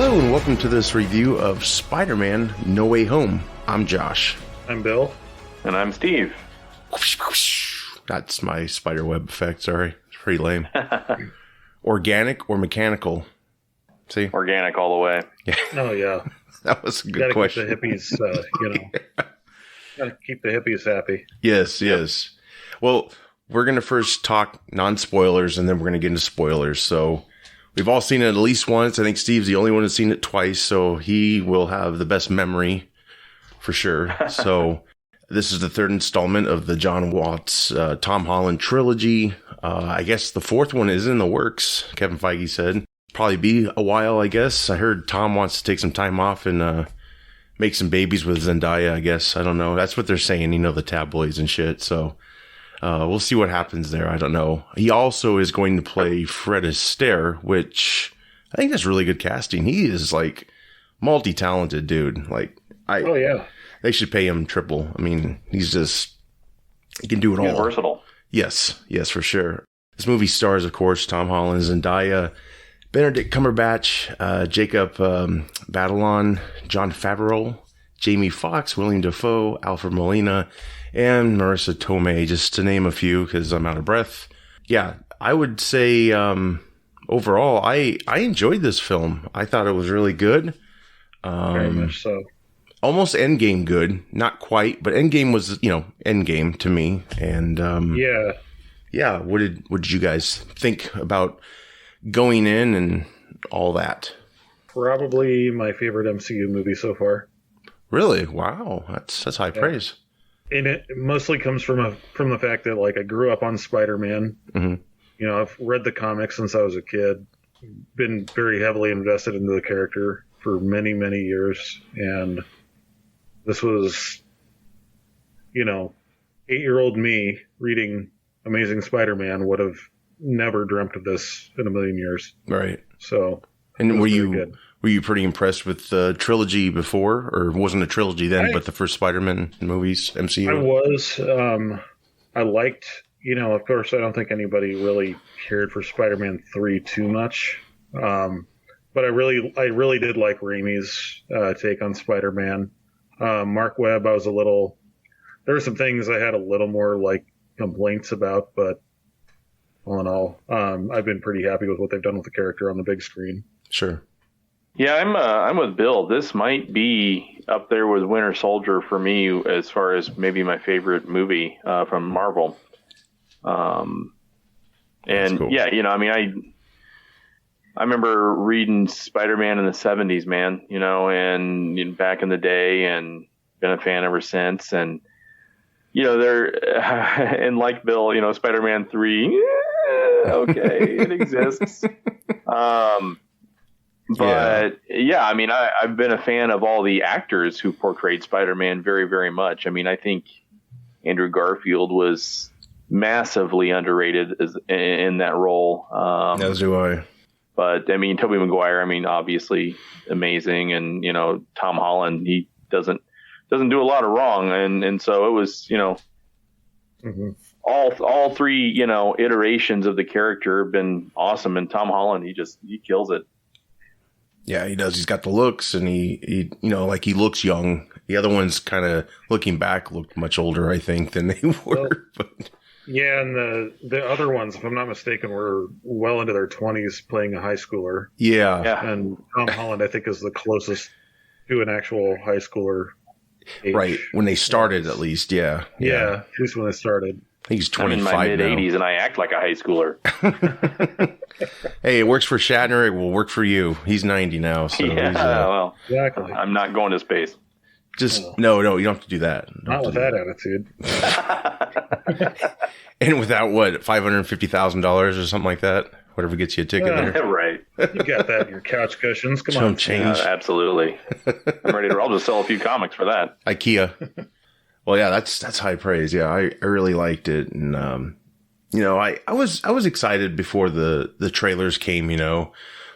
Hello and welcome to this review of Spider-Man No Way Home. I'm Josh. I'm Bill. And I'm Steve. That's my spiderweb effect, sorry. It's pretty lame. Organic or mechanical? See? Organic all the way. Yeah. Oh, yeah. That was a good question. Keep the hippies, gotta keep the hippies happy. Yes. Well, we're going to first talk non-spoilers and then we're going to get into spoilers. So we've all seen it at least once. I think Steve's the only one who's seen it twice, so he will have the best memory for sure. So this is the third installment of the John Watts, Tom Holland trilogy. I guess the fourth one is in the works, Kevin Feige said. Probably be a while, I guess. I heard Tom wants to take some time off and make some babies with Zendaya, I guess. I don't know. That's what they're saying, the tabloids and shit. So we'll see what happens there. I don't know. He also is going to play Fred Astaire, which I think that's really good casting. He is like multi-talented dude. Oh, yeah. They should pay him triple. I mean, he can do it all. He's versatile. Yes, for sure. This movie stars, of course, Tom Holland, Zendaya, Benedict Cumberbatch, Jacob Batalon, Jon Favreau, Jamie Foxx, William Dafoe, Alfred Molina, and Marissa Tomei, just to name a few because I'm out of breath. Yeah, I would say overall, I enjoyed this film. I thought it was really good. Very much so. Almost Endgame good. Not quite, but Endgame was, Endgame to me. And yeah, what did you guys think about going in and all that? Probably my favorite MCU movie so far. Really? Wow, that's high praise. And it mostly comes from the fact that I grew up on Spider-Man. Mm-hmm. I've read the comics since I was a kid. Been very heavily invested into the character for many, many years, and this was, 8-year-old me reading Amazing Spider-Man would have never dreamt of this in a million years. Right. So, and were you pretty impressed with the trilogy before, or it wasn't a trilogy then, but the first Spider-Man movies, MCU? I was. I liked, of course, I don't think anybody really cared for Spider-Man 3 too much. But I really did like Raimi's take on Spider-Man. Mark Webb, there were some things I had a little more complaints about, but all in all, I've been pretty happy with what they've done with the character on the big screen. Sure. Yeah, I'm with Bill. This might be up there with Winter Soldier for me as far as maybe my favorite movie from Marvel. And cool. Yeah, I remember reading Spider-Man in the 70s, man, and back in the day, and been a fan ever since. And, and like Bill, Spider-Man 3, okay, it exists. But yeah, I've been a fan of all the actors who portrayed Spider-Man very, very much. I think Andrew Garfield was massively underrated in that role. As do I. But Tobey Maguire, obviously amazing, and Tom Holland, he doesn't do a lot of wrong, and so it was mm-hmm. all three iterations of the character have been awesome, and Tom Holland, he kills it. Yeah, he does. He's got the looks, and he he looks young. The other ones, kind of looking back, looked much older, I think, than they were. But yeah, and the other ones, if I'm not mistaken, were well into their 20s playing a high schooler. Yeah. And Tom Holland, I think, is the closest to an actual high schooler age. Right, when they started, at least, yeah. Yeah, at least when they started. I think he's 25 now. I'm in my mid-80s, and I act like a high schooler. Hey, it works for Shatner, it will work for you. He's 90 now, so yeah, well, exactly. I'm not going to space. Just, no, you don't have to do that. Not with that attitude. And without, what, $550,000 or something like that? Whatever gets you a ticket there. Right. You got that in your couch cushions. Come on. Change. Absolutely. I'm ready to, I'll just sell a few comics for that. IKEA. Well, yeah, that's high praise. Yeah, I really liked it. And, I was excited before the trailers came,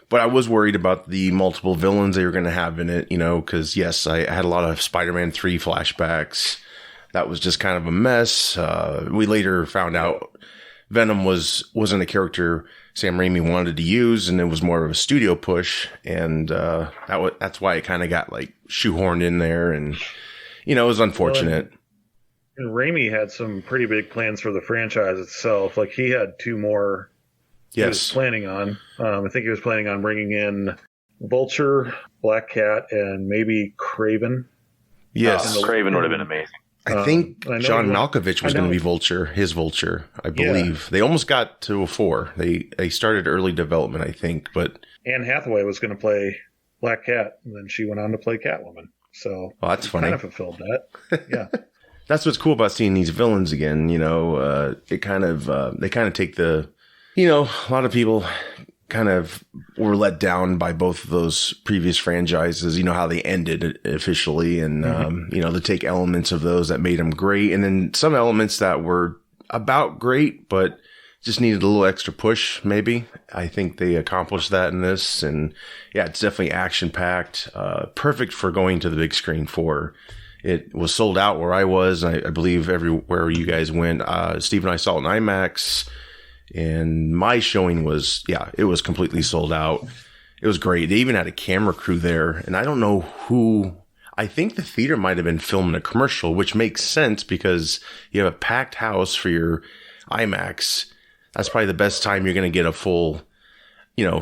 but I was worried about the multiple villains they were going to have in it, because yes, I had a lot of Spider-Man 3 flashbacks. That was just kind of a mess. We later found out Venom wasn't a character Sam Raimi wanted to use, and it was more of a studio push, and that's why it kind of got like shoehorned in there, and it was unfortunate. Well, and Raimi had some pretty big plans for the franchise itself. Like he had 2 more. He was planning on. I think he was planning on bringing in Vulture, Black Cat, and maybe Kraven. Yes, Kraven would have been amazing. I think John Malkovich was going to be Vulture, his Vulture, I believe. Yeah. They almost got to a 4. They started early development, I think, but Anne Hathaway was going to play Black Cat, and then she went on to play Catwoman. So that's funny. Kind of fulfilled that. Yeah. That's what's cool about seeing these villains again. They kind of take the, a lot of people kind of were let down by both of those previous franchises, how they ended officially. And, they take elements of those that made them great. And then some elements that were about great, but just needed a little extra push, maybe. I think they accomplished that in this. And yeah, it's definitely action packed, perfect for going to the big screen for. It was sold out where I was. I believe everywhere you guys went. Steve and I saw it in IMAX. And my showing was, it was completely sold out. It was great. They even had a camera crew there. And I don't know who, I think the theater might have been filming a commercial, which makes sense because you have a packed house for your IMAX. That's probably the best time you're going to get a full,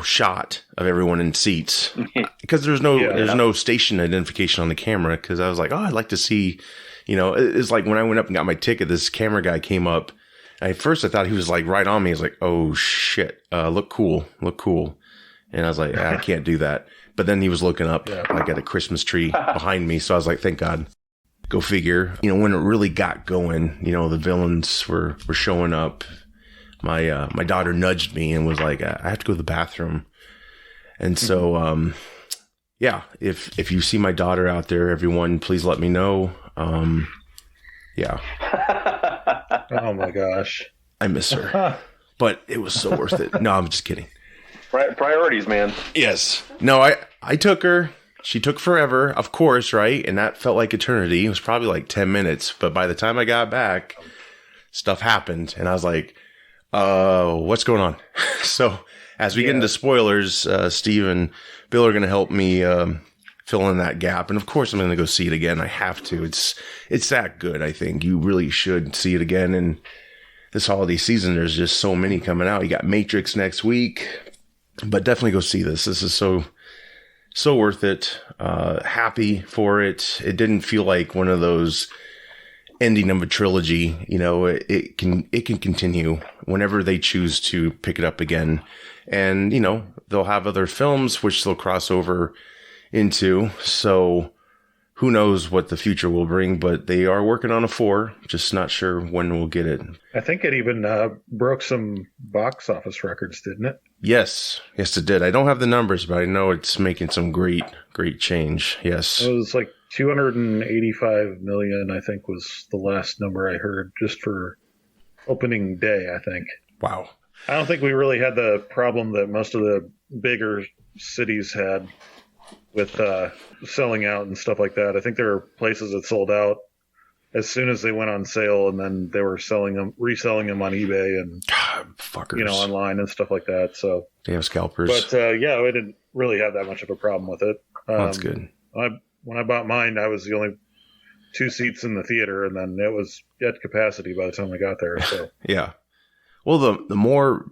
shot of everyone in seats. Because there's no station identification on the camera. Because I was like, I'd like to see, it's like when I went up and got my ticket, this camera guy came up. At first, I thought he was like right on me. He was like, "Oh shit, look cool." And I was like, I can't do that. But then he was looking up like at a Christmas tree behind me. So I was like, thank God. Go figure. When it really got going, the villains were showing up. My daughter nudged me and was like, I have to go to the bathroom. And so, if you see my daughter out there, everyone, please let me know. Yeah. Oh my gosh. I miss her. But it was so worth it. No, I'm just kidding. Priorities, man. Yes. No, I took her. She took forever, of course, right? And that felt like eternity. It was probably like 10 minutes. But by the time I got back, stuff happened. And I was like, what's going on? So as we get into spoilers, Steve and Bill are going to help me fill in that gap. And of course, I'm going to go see it again. I have to. It's that good, I think. You really should see it again. And this holiday season, there's just so many coming out. You got Matrix next week. But definitely go see this. This is so worth it. Happy for it. It didn't feel like one of those ending of a trilogy. It can continue whenever they choose to pick it up again. And, they'll have other films which they'll cross over into. So who knows what the future will bring, but they are working on a 4. Just not sure when we'll get it. I think it even broke some box office records, didn't it? Yes, it did. I don't have the numbers, but I know it's making some great change. Yes. It was like 285 million, I think, was the last number I heard, just for opening day, I think. Wow. I don't think we really had the problem that most of the bigger cities had with selling out and stuff like that. I think there are places that sold out as soon as they went on sale, and then they were reselling them on eBay and fuckers, online and stuff like that. So they have scalpers. But we didn't really have that much of a problem with it. That's good. When I bought mine, I was the only 2 seats in the theater, and then it was at capacity by the time I got there. So yeah. Well, the more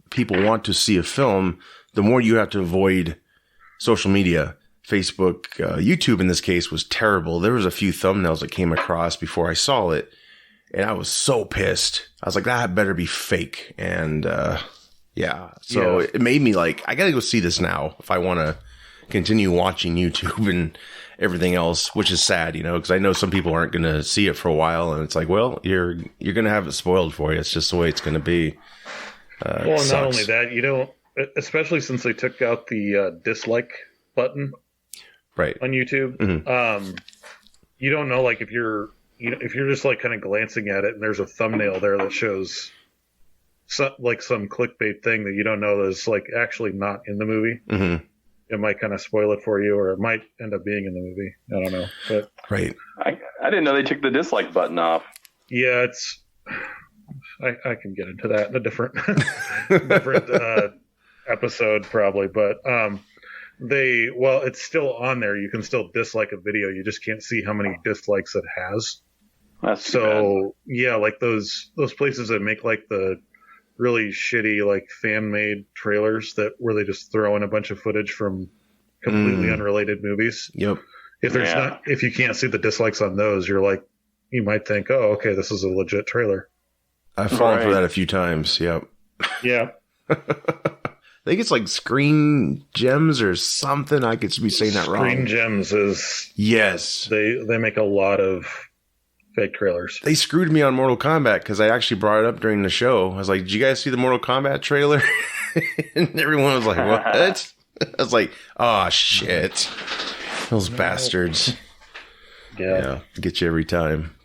people want to see a film, the more you have to avoid social media. Facebook, YouTube in this case was terrible. There was a few thumbnails that came across before I saw it, and I was so pissed. I was like, that better be fake. And so it made me like, I gotta go see this now if I want to continue watching YouTube and everything else, which is sad, because I know some people aren't going to see it for a while, and it's like, well, you're going to have it spoiled for you. It's just the way it's going to be. Well, not only that, especially since they took out the dislike button right on YouTube. Mm-hmm. You don't know, like, if you're just like kind of glancing at it and there's a thumbnail there that shows some clickbait thing that you don't know is like actually not in the movie. Mm-hmm. It might kind of spoil it for you, or it might end up being in the movie. I don't know. But right. I didn't know they took the dislike button off. Yeah, I can get into that in a different episode probably, but it's still on there. You can still dislike a video. You just can't see how many dislikes it has. That's so bad. Yeah, like those places that make like the really shitty like fan made trailers where they just throw in a bunch of footage from completely unrelated movies. Yep. If you can't see the dislikes on those, you might think, oh, okay, this is a legit trailer. I've fallen for that a few times. Yep. Yeah. I think it's like Screen Gems or something. I could be saying that wrong. Screen Gems is... Yes. They make a lot of fake trailers. They screwed me on Mortal Kombat because I actually brought it up during the show. I was like, did you guys see the Mortal Kombat trailer? And everyone was like, what? I was like, oh, shit. Those bastards. Yeah. Get you every time.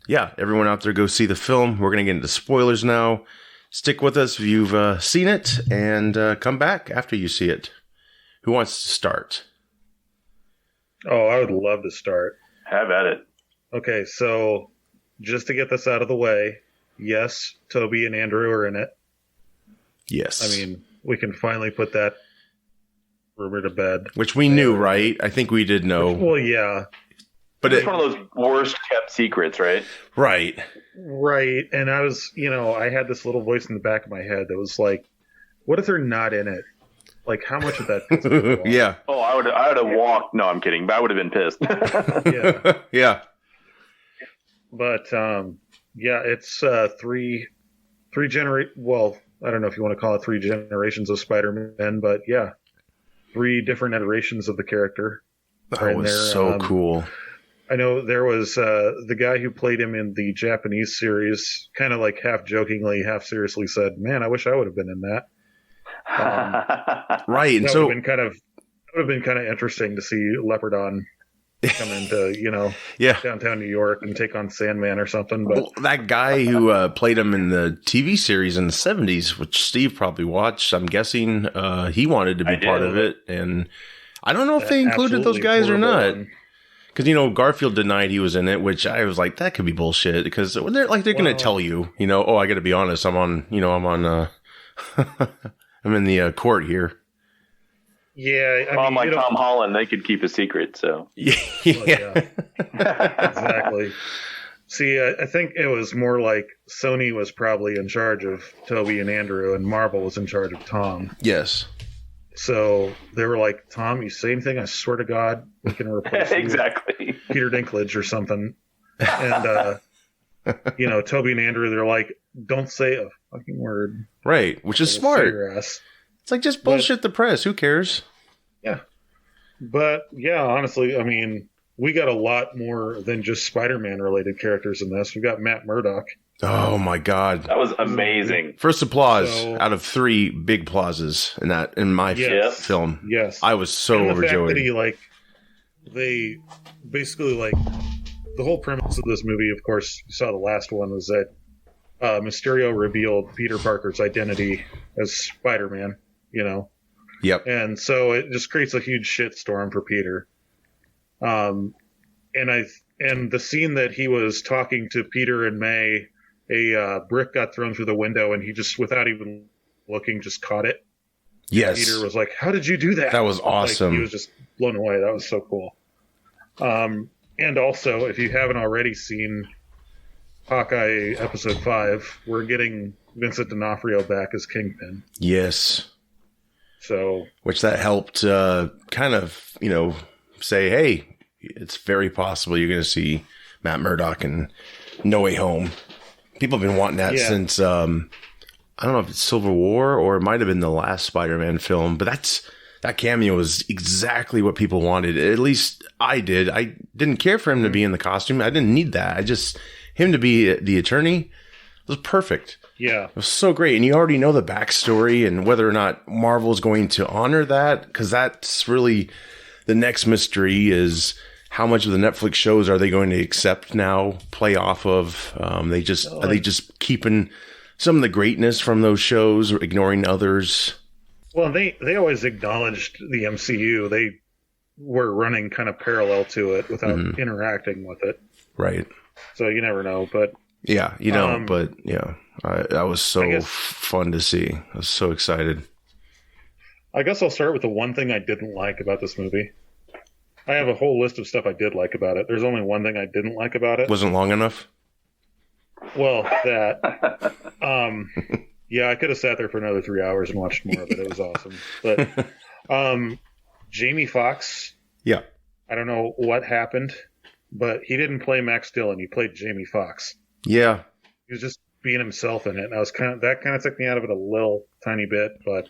Yeah, everyone out there, go see the film. We're going to get into spoilers now. Stick with us if you've seen it, and come back after you see it. Who wants to start? Oh, I would love to start. Have at it. Okay, so just to get this out of the way, yes, Toby and Andrew are in it. Yes. I mean, we can finally put that rumor to bed. Which we knew, right? I think we did know. Well, yeah. But it's one of those worst kept secrets, right? Right. Right. And I was, I had this little voice in the back of my head that was like, what if they're not in it? Like, how much of that? Yeah. Oh, I would have walked. No, I'm kidding. But I would have been pissed. Yeah. Yeah. But, it's three well, I don't know if you want to call it 3 generations of Spider-Man, but yeah, 3 different iterations of the character. That was so cool. I know there was the guy who played him in the Japanese series, kind of like half jokingly, half seriously said, "Man, I wish I would have been in that." Right, and that would have been kind of interesting to see Leopardon come into downtown New York and take on Sandman or something. But that guy who played him in the TV series in the 70s, which Steve probably watched, I'm guessing he wanted to be part of it, and I don't know if they included those guys or not. Because, Garfield denied he was in it, which I was like, that could be bullshit. Because they're going to tell you, oh, I got to be honest, I'm in the court here. Yeah. Like Tom Holland, they could keep a secret, so. Yeah. Exactly. See, I think it was more like Sony was probably in charge of Toby and Andrew, and Marvel was in charge of Tom. Yes. So they were like, Tom, you say anything, I swear to God, we can replace you exactly with Peter Dinklage or something. And, Toby and Andrew, they're like, don't say a fucking word. Right, which is smart. It's like, just bullshit the press. Who cares? Yeah. But, yeah, honestly, I mean, we got a lot more than just Spider-Man related characters in this. We got Matt Murdock. Oh my God, that was amazing! First applause out of 3 big applauses in my film. Yes, I was so overjoyed. Fact that they basically the whole premise of this movie. Of course, you saw the last one was that Mysterio revealed Peter Parker's identity as Spider-Man. Yep, and so it just creates a huge shitstorm for Peter. And the scene that he was talking to Peter and May. A brick got thrown through the window, and he just, without even looking, just caught it. Yes. Peter was like, "How did you do that?" That was awesome. He was just blown away. That was so cool. And also, if you haven't already seen Hawkeye episode 5, we're getting Vincent D'Onofrio back as Kingpin. Yes. So, which that helped kind of, say, hey, it's very possible you're going to see Matt Murdock in No Way Home. People have been wanting that since, I don't know if it's Civil War or it might have been the last Spider-Man film, but that cameo was exactly what people wanted. At least I did. I didn't care for him to be in the costume. I didn't need that. Him to be the attorney was perfect. Yeah. It was so great. And you already know the backstory and whether or not Marvel is going to honor that, because that's really the next mystery is how much of the Netflix shows are they going to accept now, play off of? Are they just keeping some of the greatness from those shows or ignoring others? Well, they always acknowledged the MCU. They were running kind of parallel to it without interacting with it. Right. So you never know, but... Yeah, but yeah. That was so fun to see. I was so excited. I guess I'll start with the one thing I didn't like about this movie. I have a whole list of stuff I did like about it. There's only one thing I didn't like about it. Wasn't long enough? Well, that. Yeah, I could have sat there for another 3 hours and watched more of it. It was awesome. But Jamie Foxx. Yeah. I don't know what happened, but he didn't play Max Dillon. He played Jamie Foxx. Yeah. He was just being himself in it. And that kind of took me out of it a little tiny bit, but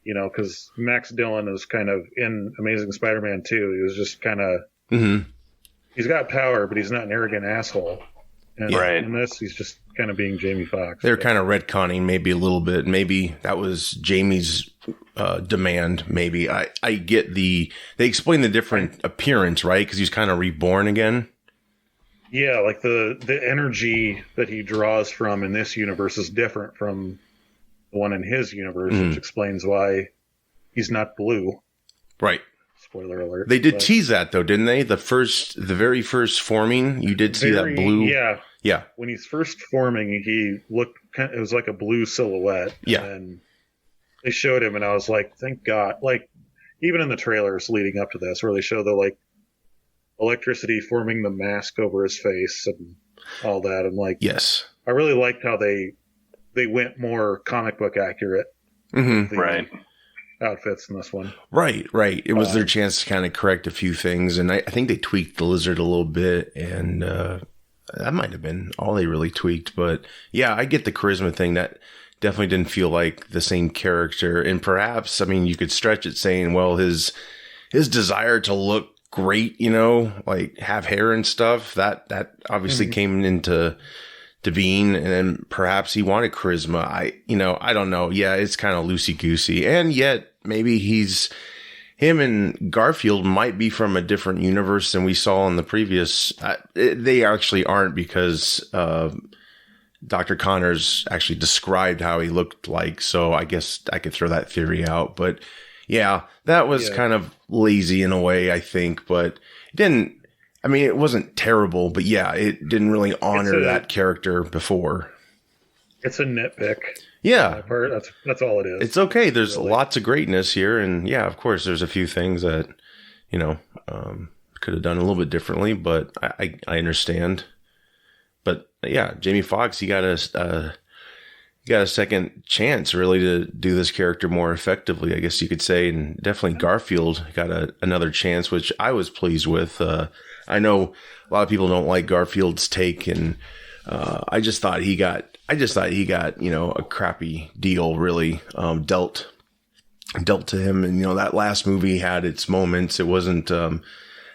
because Max Dillon is kind of in Amazing Spider-Man 2. He was just kind of, he's got power, but he's not an arrogant asshole. And in this, he's just kind of being Jamie Foxx. They're kind of retconning maybe a little bit. Maybe that was Jamie's demand. Maybe I get they explain the different appearance, right? Because he's kind of reborn again. Yeah, like the energy that he draws from in this universe is different from the one in his universe, which explains why he's not blue. Right. Spoiler alert. They did tease that though, didn't they? The very first forming, you did see that blue. Yeah. Yeah. When he's first forming, he looked it was like a blue silhouette. Yeah. And they showed him, and I was like, thank God. Like, even in the trailers leading up to this, where they show the electricity forming the mask over his face and all that, and yes, I really liked how they went more comic book accurate. Right. Outfits in this one. Right. It was their chance to kind of correct a few things, and I think they tweaked the lizard a little bit, and that might have been all they really tweaked. But yeah, I get the charisma thing. That definitely didn't feel like the same character, and perhaps, I mean, you could stretch it saying, well, his desire to look great, like have hair and stuff, that obviously came into being, and then perhaps he wanted charisma. I don't know. Yeah, it's kind of loosey goosey, and yet maybe him and Garfield might be from a different universe than we saw in the previous. They actually aren't, because Dr. Connors actually described how he looked like. So I guess I could throw that theory out. But yeah, that was kind of lazy in a way, I think. But it didn't. I mean, it wasn't terrible, but yeah, it didn't really honor that character before. It's a nitpick. Yeah. That's all it is. It's okay. There's lots of greatness here. And yeah, of course, there's a few things that, could have done a little bit differently, but I understand. But yeah, Jamie Foxx, he got a second chance really to do this character more effectively, I guess you could say. And definitely Garfield got another chance, which I was pleased with. I know a lot of people don't like Garfield's take, and I just thought he got a crappy deal really dealt to him. And that last movie had its moments. It wasn't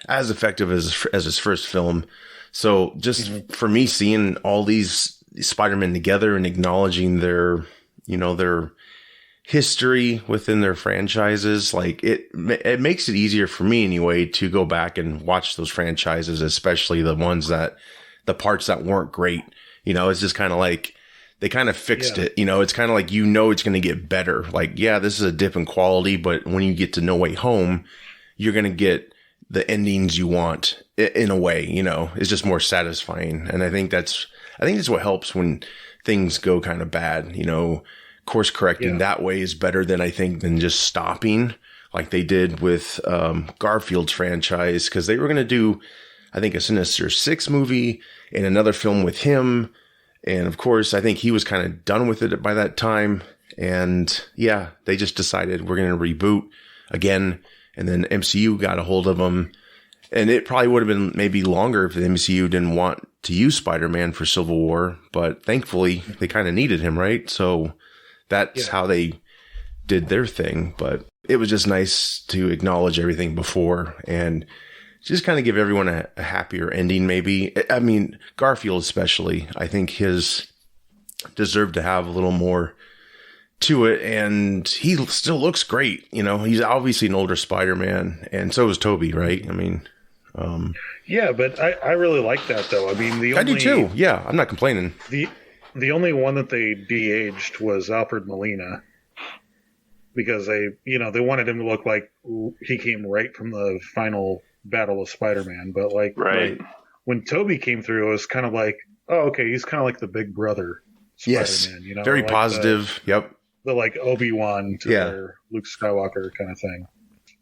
as effective as his first film. So just for me, seeing all these Spider-Man together and acknowledging their history within their franchises, like it makes it easier for me anyway to go back and watch those franchises, especially the parts that weren't great. It's just kind of like they kind of fixed it. It's kind of like, it's going to get better. Like, yeah, this is a dip in quality, but when you get to No Way Home, you're going to get the endings you want in a way. It's just more satisfying. And I think that's what helps when things go kind of bad. Course correcting that way is better than just stopping like they did with Garfield's franchise, because they were going to do, I think, a Sinister Six movie and another film with him. And of course, I think he was kind of done with it by that time. And yeah, they just decided we're going to reboot again. And then MCU got a hold of them. And it probably would have been maybe longer if the MCU didn't want to use Spider-Man for Civil War. But thankfully, they kind of needed him, right? So that's how they did their thing. But it was just nice to acknowledge everything before and just kind of give everyone a happier ending, maybe. I mean, Garfield especially, I think his deserved to have a little more to it, and he still looks great. He's obviously an older Spider-Man, and so is Tobey, right? I mean, yeah, but I really like that though. I mean, I do too. Yeah, I'm not complaining. The only one that they de-aged was Alfred Molina, because they wanted him to look like he came right from the final battle of Spider-Man. But when Tobey came through, it was kind of like, oh, okay, he's kind of like the big brother. Yes. Very like positive. Yep. The like Obi-Wan to their Luke Skywalker kind of thing.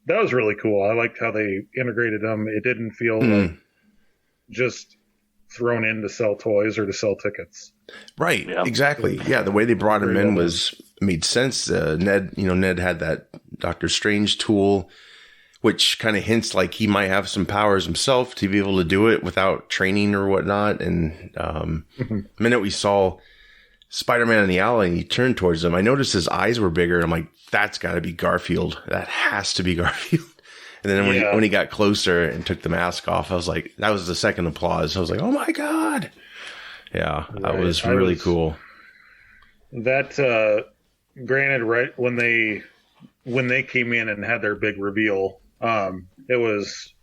That was really cool. I liked how they integrated them. It didn't feel like just thrown in to sell toys or to sell tickets. Right. Yeah. Exactly. Yeah. The way they brought him in made sense. Ned had that Doctor Strange tool, which kind of hints like he might have some powers himself to be able to do it without training or whatnot. And the minute we saw Spider-Man in the alley and he turned towards him, I noticed his eyes were bigger. I'm like, that's got to be Garfield. That has to be Garfield. And then when he got closer and took the mask off, I was like, that was the second applause. I was like, oh my God. Yeah, that was really cool. That, granted, right when they came in and had their big reveal, it was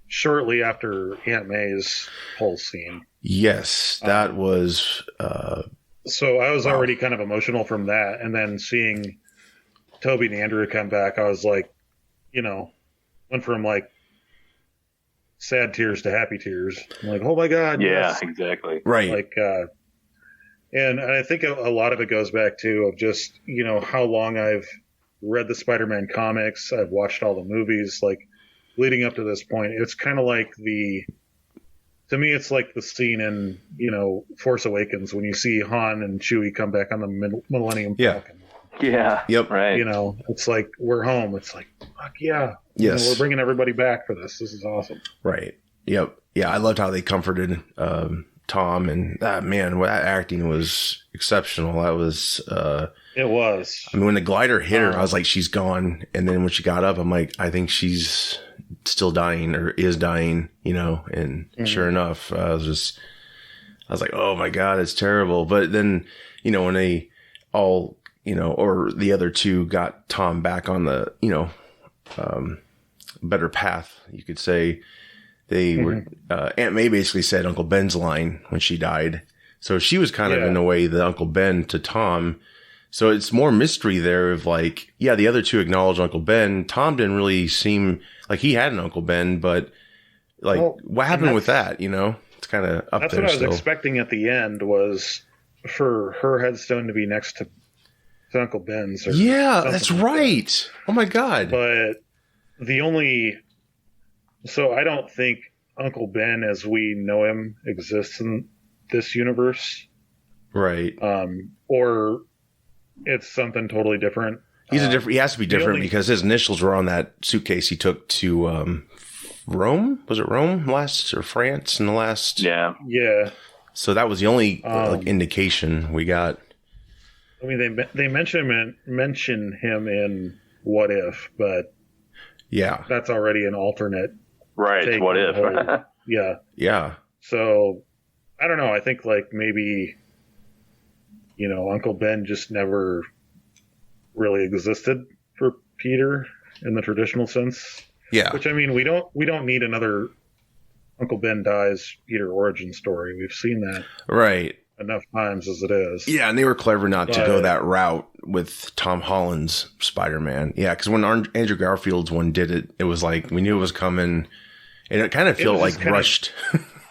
shortly after Aunt May's whole scene. Yes, that was... so I was already kind of emotional from that. And then seeing Toby and Andrew come back, I was like, went from like sad tears to happy tears. I'm like, oh my God. Yeah, yes. Exactly. Right. Like, and I think a lot of it goes back to of just, how long I've read the Spider-Man comics. I've watched all the movies, like leading up to this point. It's kind of like to me, it's like the scene in, Force Awakens when you see Han and Chewie come back on the Millennium Falcon. Yeah. Yep. Right. It's like, we're home. It's like, fuck yeah. Yes. We're bringing everybody back for this. This is awesome. Right. Yep. Yeah. I loved how they comforted, Tom, and that acting was exceptional. That was, it was. I mean, when the glider hit her, I was like, she's gone. And then when she got up, I'm like, I think she's still dying or is dying, and sure enough, I was like, oh my God, it's terrible. But then, when they all, or the other two got Tom back on the, better path, you could say. They were, Aunt May basically said Uncle Ben's line when she died. So she was kind of in a way the Uncle Ben to Tom. So it's more mystery there of like, the other two acknowledge Uncle Ben. Tom didn't really seem like he had an Uncle Ben, but like, what happened with that? It's kind of up there. That's what I was expecting at the end was for her headstone to be next to Uncle Ben's. Yeah, that's right. Oh my God. But so I don't think Uncle Ben as we know him exists in this universe. Right. Or it's something totally different. He has to be different because his initials were on that suitcase he took to Rome. Was it Rome or France in the last? Yeah. Yeah. So that was the only indication we got. I mean, they mention him in What If, but that's already an alternate. Right. What if? Yeah. Yeah. So I don't know. I think like maybe, Uncle Ben just never really existed for Peter in the traditional sense. Yeah. Which I mean, we don't need another Uncle Ben dies Peter origin story. We've seen that right enough times as it is. Yeah, and they were clever not to go that route with Tom Holland's Spider-Man. Yeah, because when Andrew Garfield's one did it, it was like we knew it was coming, and it kind of felt like rushed.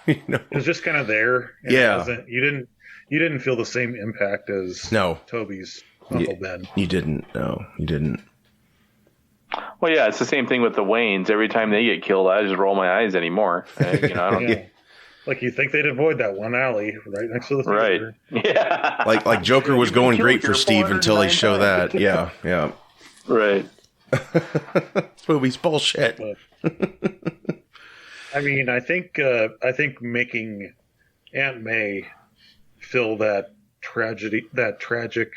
It was just kind of there. And you didn't feel the same impact as Toby's Uncle Ben. You didn't. No, you didn't. Well, yeah, it's the same thing with the Waynes. Every time they get killed, I just roll my eyes anymore. I don't. Like you think they'd avoid that one alley right next to the theater. Right. Yeah. Like Joker was going great for Steve until they show that. Yeah. Yeah. Right. This movie's bullshit. I mean, I think making Aunt May fill that tragic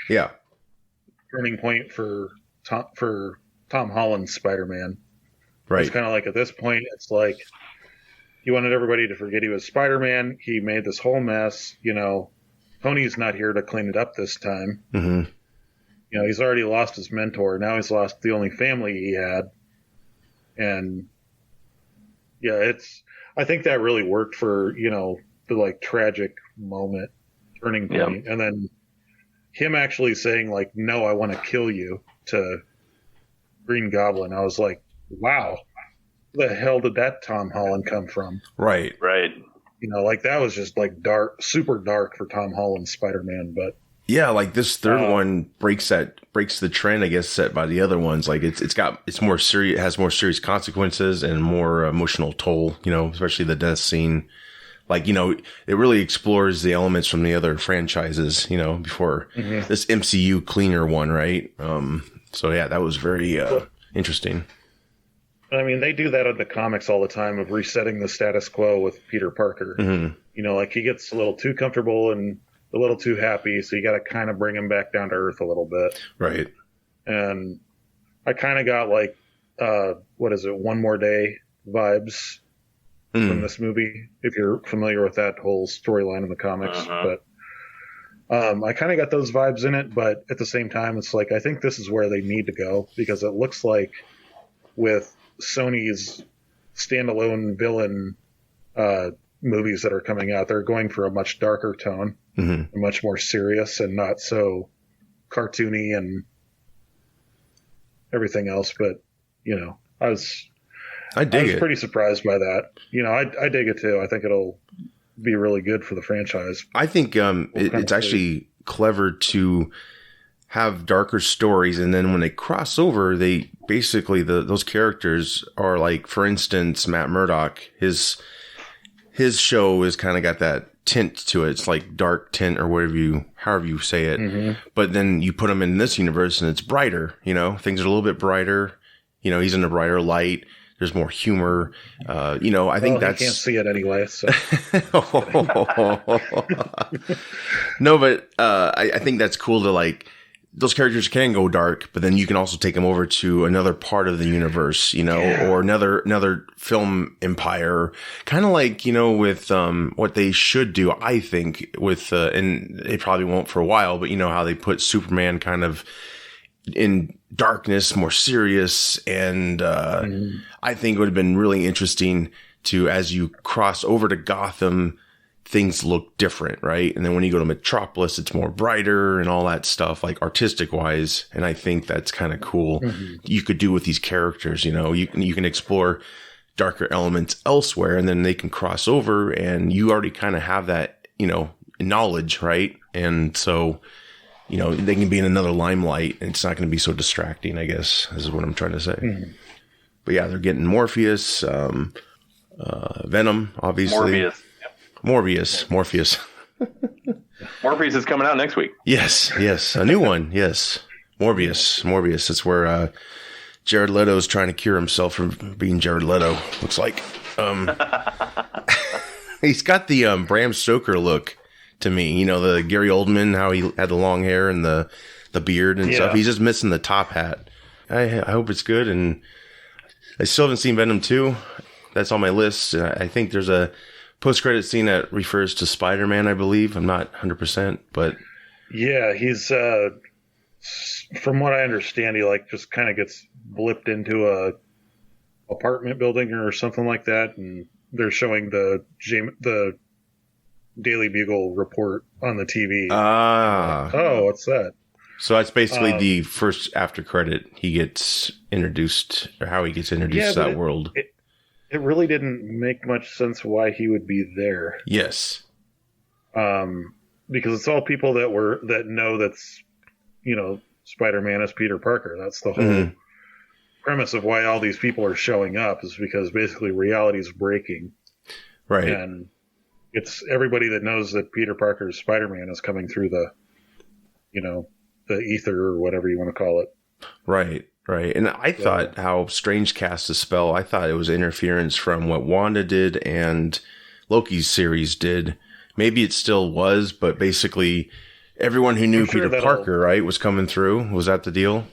turning point for Tom Holland's Spider-Man. Right. It's kind of like at this point, it's like he wanted everybody to forget he was Spider-Man. He made this whole mess. Tony's not here to clean it up this time. Mm-hmm. He's already lost his mentor. Now he's lost the only family he had. And I think that really worked for, the like tragic moment, turning point. And then him actually saying like, no, I want to kill you to Green Goblin. I was like, wow. The hell did that Tom Holland come from? Right. Right. Like that was just like dark, super dark for Tom Holland's Spider-Man. But Yeah, like this third one breaks the trend, I guess, set by the other ones. Like it's more serious, it has more serious consequences and more emotional toll, especially the death scene. Like, it really explores the elements from the other franchises, before this MCU cleaner one, right? So yeah, that was very interesting. I mean, they do that in the comics all the time of resetting the status quo with Peter Parker. Like he gets a little too comfortable and a little too happy, so you got to kind of bring him back down to earth a little bit. Right. And I kind of got like, One More Day vibes from this movie, if you're familiar with that whole storyline in the comics. But I kind of got those vibes in it, but at the same time, it's like, I think this is where they need to go, because it looks like with Sony's standalone villain movies that are coming out, they're going for a much darker tone, much more serious and not so cartoony and everything else. But, I was pretty surprised by that. I dig it too. I think it'll be really good for the franchise. I think it's actually clever to have darker stories, and then when they cross over, they basically those characters are like, for instance, Matt Murdock. His show is kind of got that tint to it. It's like dark tint or however you say it. But then you put him in this universe and it's brighter. Things are a little bit brighter. He's in a brighter light. There's more humor. I think that's... I can't see it anyway, so... No, but I think that's cool to, like, those characters can go dark, but then you can also take them over to another part of the universe, or another film empire. Kind of like, with what they should do, I think, with... and they probably won't for a while, but how they put Superman kind of in darkness, more serious, and I think it would have been really interesting to, as you cross over to Gotham, things look different, right? And then when you go to Metropolis, it's more brighter and all that stuff, like artistic wise. And I think that's kind of cool. You could do with these characters, you can explore darker elements elsewhere, and then they can cross over, and you already kind of have that, knowledge, right? And so, they can be in another limelight, and it's not going to be so distracting, I guess, is what I'm trying to say. But yeah, they're getting Morpheus, Venom, obviously. Morpheus. Morpheus is coming out next week. Yes. A new one. Yes. Morpheus. That's where Jared Leto's trying to cure himself from being Jared Leto, looks like. He's got the Bram Stoker look to me. The Gary Oldman, how he had the long hair and the beard and stuff. He's just missing the top hat. I hope it's good. And I still haven't seen Venom 2. That's on my list. I think there's a post-credit scene that refers to Spider-Man, I believe. I'm not 100%, but... Yeah, he's... from what I understand, he just kind of gets blipped into a apartment building or something like that, and they're showing the Daily Bugle report on the TV. What's that? So that's basically the first after credit he gets introduced, or how he gets introduced to that world. It really didn't make much sense why he would be there. Yes. Because it's all people that know that's, Spider-Man is Peter Parker. That's the whole premise of why all these people are showing up, is because basically reality is breaking. Right. And it's everybody that knows that Peter Parker's Spider-Man is coming through the ether, or whatever you want to call it. Right. And I thought how Strange cast a spell, I thought it was interference from what Wanda did and Loki's series did. Maybe it still was, but basically everyone who knew Peter Parker, right, was coming through. Was that the deal?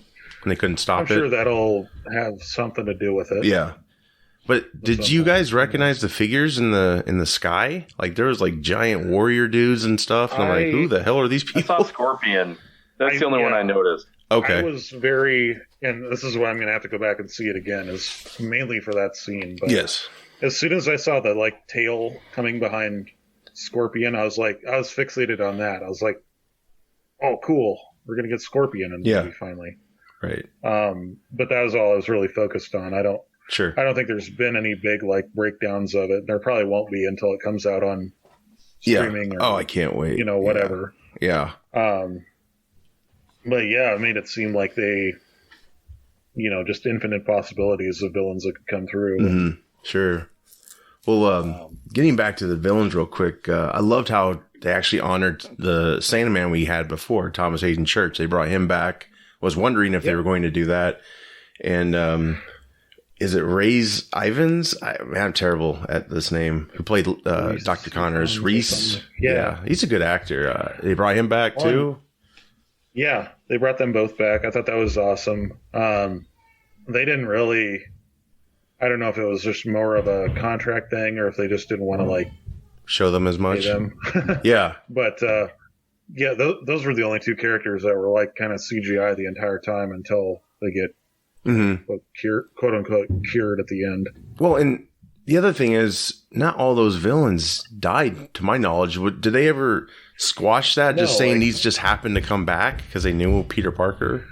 And they couldn't stop it? I'm sure that'll have something to do with it. Yeah. But did you guys recognize the figures in the sky? Like, there was giant warrior dudes and stuff. And I'm like, who the hell are these people? I saw Scorpion. That's the only one I noticed. Okay. I was and this is why I'm going to have to go back and see it again, is mainly for that scene. But yes. As soon as I saw the tail coming behind Scorpion, I was fixated on that. I was like, oh, cool. We're going to get Scorpion in the movie finally. Right. But that was all I was really focused on. I don't think there's been any big breakdowns of it. There probably won't be until it comes out on streaming. Or, I can't wait. Whatever. Yeah. But yeah, it made it seem like they, just infinite possibilities of villains that could come through. Mm-hmm. Sure. Well, getting back to the villains real quick, I loved how they actually honored the Sandman we had before, Thomas Hayden Church. They brought him back. Was wondering if they were going to do that. And is it Rhys Ifans? I'm terrible at this name. Who played Dr. Connors? Reese. Yeah, he's a good actor. They brought him back too. Yeah, they brought them both back. I thought that was awesome. They didn't really. I don't know if it was just more of a contract thing or if they just didn't want to show them as much. Them. Yeah, but those were the only two characters that were kind of CGI the entire time until they get quote unquote cured at the end. Well, and the other thing is, not all those villains died, to my knowledge. Did they ever squash that? No, just saying these just happened to come back because they knew Peter Parker?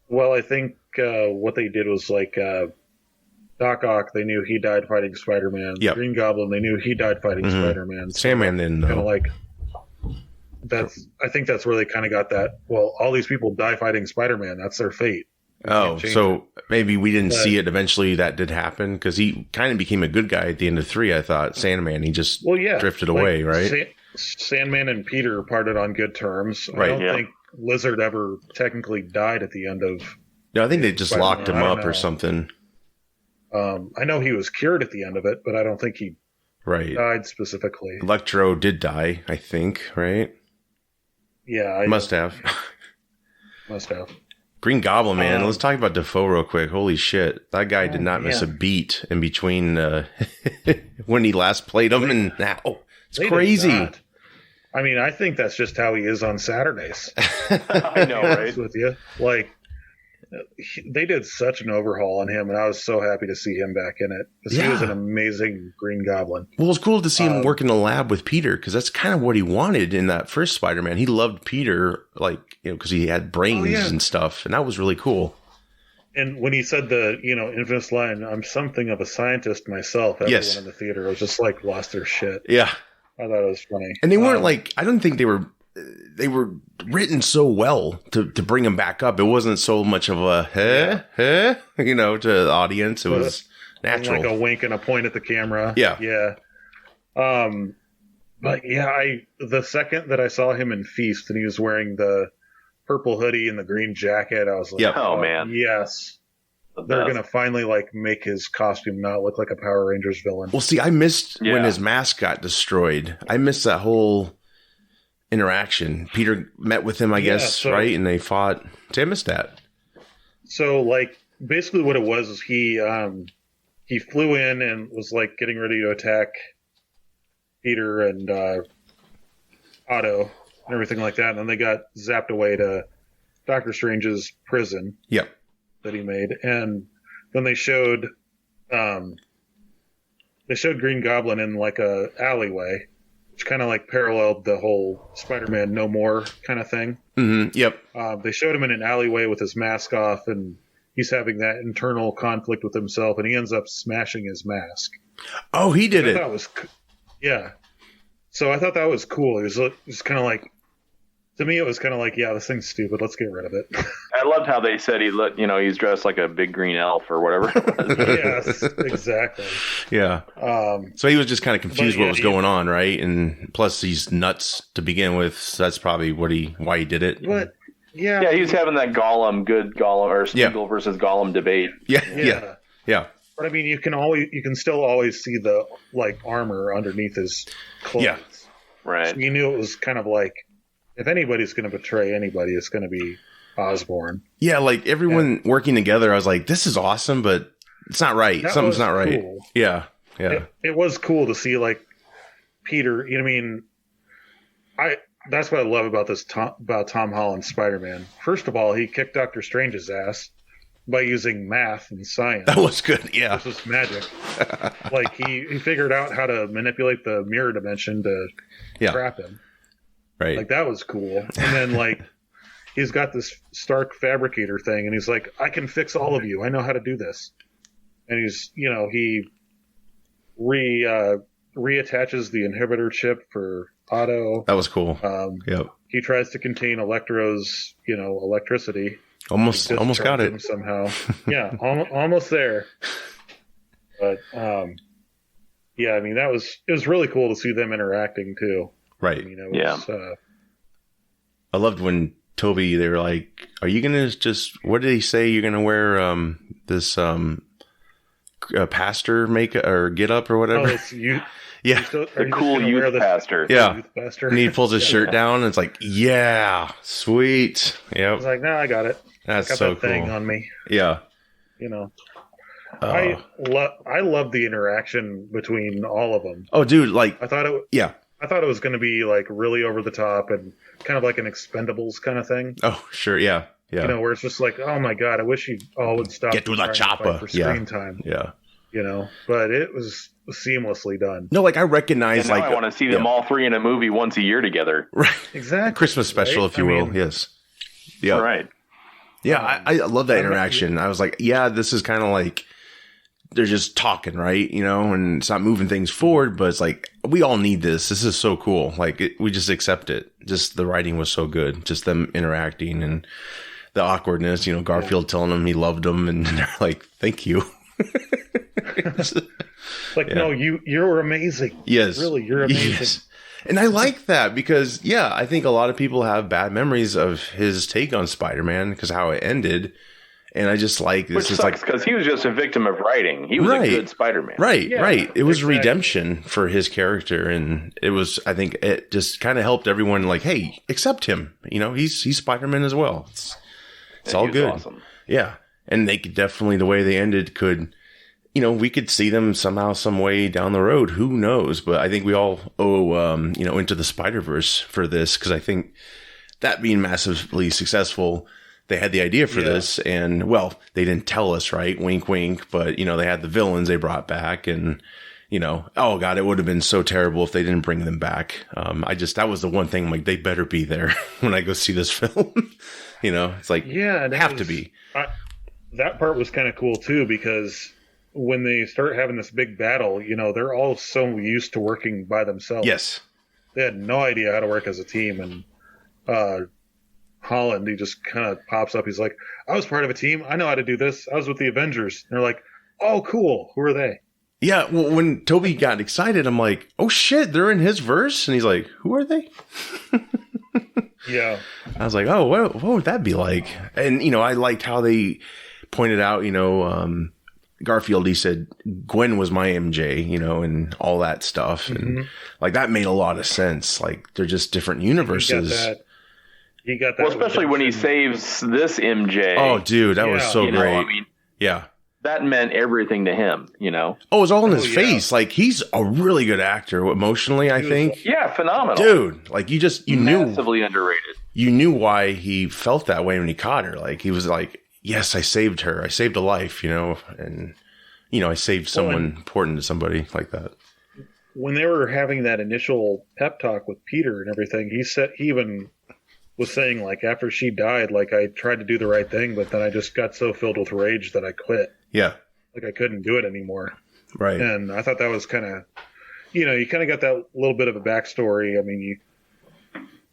Well, I think what they did was Doc Ock, they knew he died fighting Spider-Man. Yep. Green Goblin, they knew he died fighting Spider-Man. So Sandman didn't know. I think that's where they kind of got that. Well, all these people die fighting Spider-Man. That's their fate. So maybe we didn't see it eventually. That did happen because he kind of became a good guy at the end of 3. I thought Sandman, he just drifted away, right? Sandman and Peter parted on good terms. Right. I don't think Lizard ever technically died at the end of. No, I think they just Spider-Man. Locked him up or something. I know he was cured at the end of it, but I don't think he died specifically. Electro did die, I think, right? Yeah. Must have. Must have. Green Goblin, man. Let's talk about Defoe real quick. Holy shit. That guy did not miss a beat in between when he last played him and now. It's crazy. I mean, I think that's just how he is on Saturdays. I know, right? With you. They did such an overhaul on him, and I was so happy to see him back in it. Because he was an amazing Green Goblin. Well, it was cool to see him work in the lab with Peter, because that's kind of what he wanted in that first Spider-Man. He loved Peter, because he had brains and stuff, and that was really cool. And when he said the, infamous line, "I'm something of a scientist myself," everyone in the theater was just lost their shit. Yeah. I thought it was funny. And they weren't I don't think they were written so well to bring him back up. It wasn't so much of a to the audience. It was natural. Like a wink and a point at the camera. Yeah. Yeah. But the second that I saw him in Feast and he was wearing the purple hoodie and the green jacket, I was like, oh man. Yes. They're going to finally make his costume not look like a Power Rangers villain. Well, see, I missed when his mask got destroyed. I missed that whole interaction. Peter met with him, I guess, right? And they fought. See, I missed that. So, basically what it was is he flew in and was, getting ready to attack Peter and Otto and everything like that. And then they got zapped away to Doctor Strange's prison. Yep. That he made, and then they showed Green Goblin in a alleyway, which kind of paralleled the whole Spider-Man No More kind of thing. Mm-hmm. Yep. They showed him in an alleyway with his mask off, and he's having that internal conflict with himself, and he ends up smashing his mask. Oh, he did it. That was, So I thought that was cool. It was kind of to me, it was kind of this thing's stupid. Let's get rid of it. I loved how they said he's dressed like a big green elf or whatever. Yes, exactly. Yeah. So he was just kind of confused what was going on, right? And plus, he's nuts to begin with. So that's probably why he did it. But yeah, he was having that good Gollum or Smeagol versus Gollum debate. Yeah. But I mean, you can still always see the armor underneath his clothes. Yeah. Right. So you knew it was kind of if anybody's going to betray anybody, it's going to be Osborn. Yeah, everyone working together, I was like, this is awesome, but it's not right. Something's not right. Cool. Yeah. It was cool to see Peter. That's what I love about about Tom Holland's Spider-Man. First of all, he kicked Doctor Strange's ass by using math and science. That was good. Yeah, this was magic. He figured out how to manipulate the mirror dimension to trap him. Right. That was cool. And then he's got this Stark fabricator thing, and he's like, I can fix all of you. I know how to do this. And he's, he reattaches the inhibitor chip for Otto. That was cool. Yep. he tries to contain Electro's, electricity. Almost got it somehow. Yeah, almost there. But yeah, I mean, it was really cool to see them interacting too. Right. I loved when Toby, they were like, "Are you gonna what did he say? You're gonna wear this pastor makeup or get up or whatever?" Oh, it's you. Yeah, the cool youth pastor. Yeah, youth pastor? And he pulls his shirt down, and it's like, yeah, sweet. Yeah, I was like, no, I got it. That's I got so that thing cool. on me. Yeah, I love the interaction between all of them. Oh, dude, I thought it was going to be like really over the top and kind of like an Expendables kind of thing. Oh, sure, yeah. Where it's just like, oh my god, I wish you all would stop. Get to the chopper for screen time. Yeah. But it was seamlessly done. No, I recognize, I want to see them all three in a movie once a year together. Right. Exactly. Christmas special, if you will. Yes. Yeah. Right. Yeah, I love that interaction. I was like, yeah, this is kind of like they're just talking, right? And it's not moving things forward, but it's like we all need this. This is so cool. Like we just accept it. Just the writing was so good. Just them interacting and the awkwardness. Garfield telling them he loved them, and they're like, "Thank you." No, you're amazing. Yes, really, you're amazing. Yes. And I like that because, I think a lot of people have bad memories of his take on Spider-Man because how it ended. And I just like this. Which sucks because he was just a victim of writing. He was a good Spider-Man. Right, right. It was redemption for his character. And it was, I think it just kind of helped everyone like, hey, accept him. He's Spider-Man as well. It's all good. Awesome. Yeah. And they could definitely, the way they ended could, we could see them somehow, some way down the road. Who knows? But I think we all owe, Into the Spider-Verse for this because I think that being massively successful, they had the idea for this, and they didn't tell us, right? Wink, wink. But they had the villains they brought back, and oh god, it would have been so terrible if they didn't bring them back. That was the one thing. I'm like, they better be there when I go see this film. It's like, have to be. That part was kind of cool too because when they start having this big battle, they're all so used to working by themselves. Yes, they had no idea how to work as a team, and Holland, he just kind of pops up. He's like, I was part of a team. I know how to do this. I was with the Avengers. And they're like, oh, cool. Who are they? Yeah. Well, when Toby got excited, I'm like, oh, shit, they're in his verse. And he's like, who are they? Yeah. I was like, oh, what would that be like? And, I liked how they pointed out, Garfield, he said, Gwen was my MJ, and all that stuff. Mm-hmm. And like, that made a lot of sense. Like, they're just different universes. He got that. Well, especially when he saves this MJ. Oh, dude, that was so great. Yeah. That meant everything to him, Oh, it was all in his face. Like, he's a really good actor emotionally, I think. Yeah, phenomenal. Dude, like, you knew. Massively underrated. You knew why he felt that way when he caught her. Like, he was like, yes, I saved her. I saved a life, and, I saved someone important to somebody like that. When they were having that initial pep talk with Peter and everything, he even was saying, like, after she died, like, I tried to do the right thing, but then I just got so filled with rage that I quit. Yeah. Like, I couldn't do it anymore. Right. And I thought that was kind of, you kind of got that little bit of a backstory. I mean,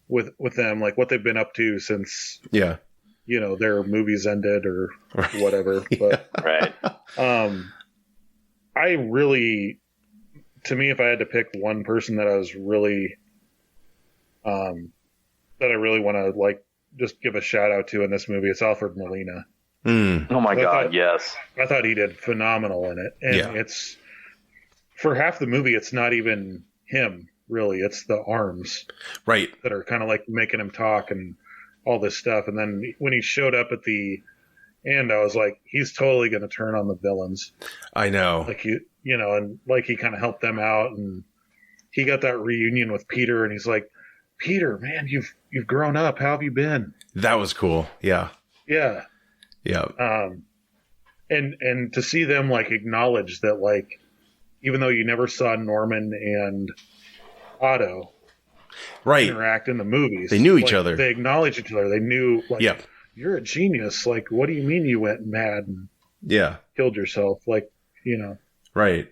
with them, like, what they've been up to since, their movies ended or whatever. But, right. I really, to me, if I had to pick one person that I was really, that I really want to like just give a shout out to in this movie, it's Alfred Molina. Oh my God, yes. I thought he did phenomenal in it. And it's for half the movie, it's not even him really. It's the arms, right, that are kind of like making him talk and all this stuff. And then when he showed up at the end, I was like, he's totally going to turn on the villains. I know, like and like he kind of helped them out, and he got that reunion with Peter, and he's like, Peter, man, you've grown up. How have you been? That was cool. Yeah. Yeah. Yeah. And to see them like acknowledge that, like, even though you never saw Norman and Otto interact in the movies, they knew each other. They acknowledged each other. They knew, like, you're a genius. Like, what do you mean you went mad and'killed yourself? Like, right.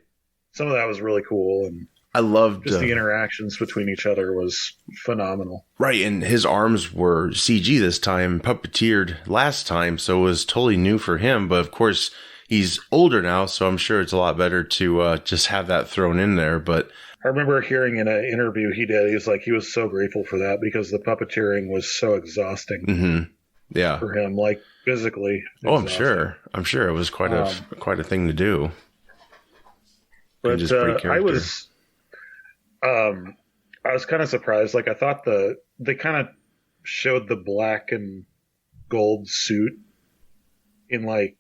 Some of that was really cool, and I loved just the interactions between each other was phenomenal. Right, and his arms were CG this time, puppeteered last time, so it was totally new for him. But of course, he's older now, so I'm sure it's a lot better to just have that thrown in there. But I remember hearing in an interview he did, he was like, he was so grateful for that because the puppeteering was so exhausting for him, like physically. Oh, exhausting. I'm sure it was quite a thing to do. But I was kind of surprised. Like I thought they kind of showed the black and gold suit in like,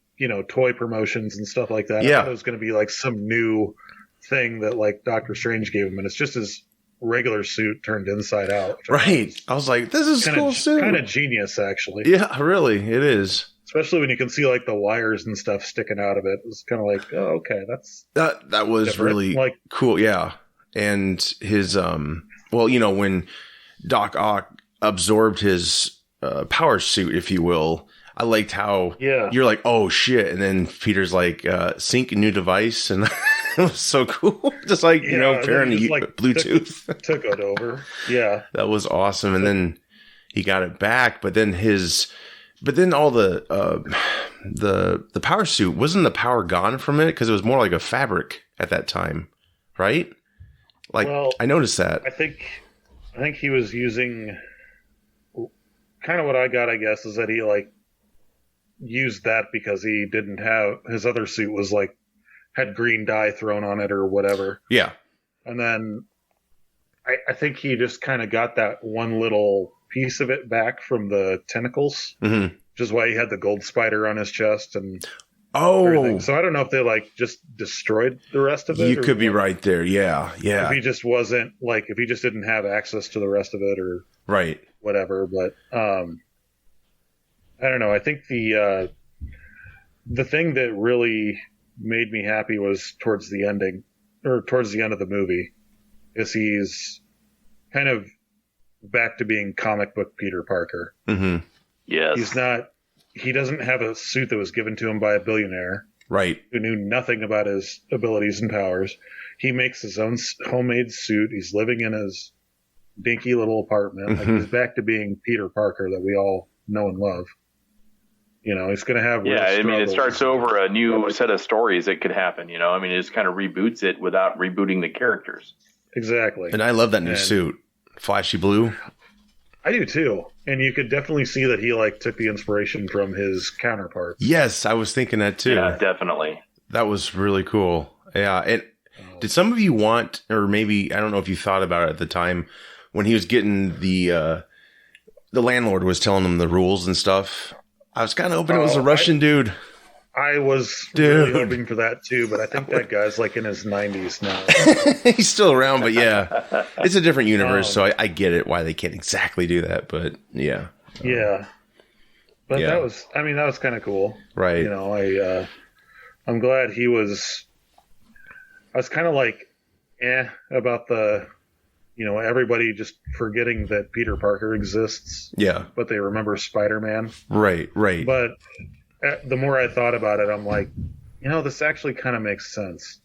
toy promotions and stuff like that. Yeah. I thought it was going to be like some new thing that like Doctor Strange gave him, and it's just his regular suit turned inside out. Right. I was like, this is cool suit. Kind of genius, actually. Yeah, really, it is. Especially when you can see like the wires and stuff sticking out of it. It's kind of like, oh, okay, that was different. really like cool. Yeah, and his when Doc Ock absorbed his power suit, if you will, I liked how you're like, oh shit, and then Peter's like, sync a new device, and it was so cool. Just like pairing Bluetooth, took it over. Yeah, that was awesome. And then he got it back, but then all the power suit, wasn't the power gone from it because it was more like a fabric at that time, right? Like, well, I noticed that. I think he was using kind of what I got, I guess, is that he like used that because he didn't have his other suit was like had green dye thrown on it or whatever. Yeah. And then I think he just kind of got that one little piece of it back from the tentacles, which is why he had the gold spider on his chest and everything. So I don't know if they like just destroyed the rest of it. You could be right there. Yeah. If he just wasn't like, if he just didn't have access to the rest of it or whatever. But I don't know. I think the thing that really made me happy was towards the end of the movie, is he's kind of back to being comic book Peter Parker. Mm-hmm. Yes. He doesn't have a suit that was given to him by a billionaire. Right. Who knew nothing about his abilities and powers. He makes his own homemade suit. He's living in his dinky little apartment. Like, he's back to being Peter Parker that we all know and love. He's going to have... Yeah, I mean, it starts over a new set of stories that could happen, I mean, it just kind of reboots it without rebooting the characters. Exactly. And I love that new suit. Flashy blue. I do too. And you could definitely see that he took the inspiration from his counterparts. Yes, I was thinking that too. Yeah, definitely. That was really cool. Yeah. And did some of you want, or maybe, I don't know if you thought about it at the time, when he was getting the landlord was telling him the rules and stuff, I was kind of hoping it was a Russian dude. I was really hoping for that too, but I think that guy's in his 90s now. He's still around, but yeah, it's a different universe, so I get it why they can't exactly do that, but yeah. Yeah. But that was kind of cool. Right. I'm glad he was, I was kind of about the, everybody just forgetting that Peter Parker exists. Yeah. But they remember Spider-Man. Right. But the more I thought about it, I'm like, this actually kind of makes sense.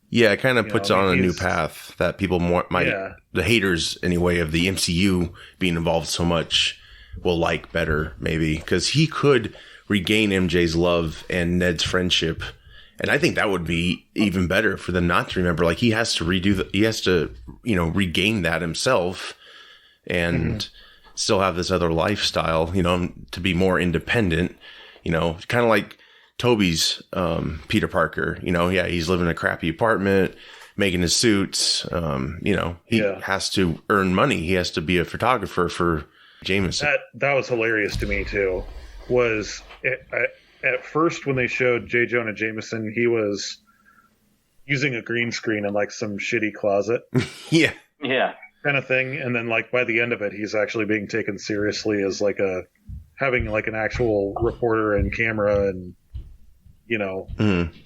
Yeah, it kind of puts on a new path that people the haters anyway of the MCU being involved so much will like better, maybe, because he could regain MJ's love and Ned's friendship. And I think that would be even better for them not to remember. He has to regain that himself and still have this other lifestyle, to be more independent. Kind of like Toby's Peter Parker. He's living in a crappy apartment, making his suits. He has to earn money. He has to be a photographer for Jameson. That was hilarious to me too. At first when they showed J. Jonah Jameson, he was using a green screen in some shitty closet. Yeah. Kind of thing. And then by the end of it, he's actually being taken seriously as having an actual reporter and camera and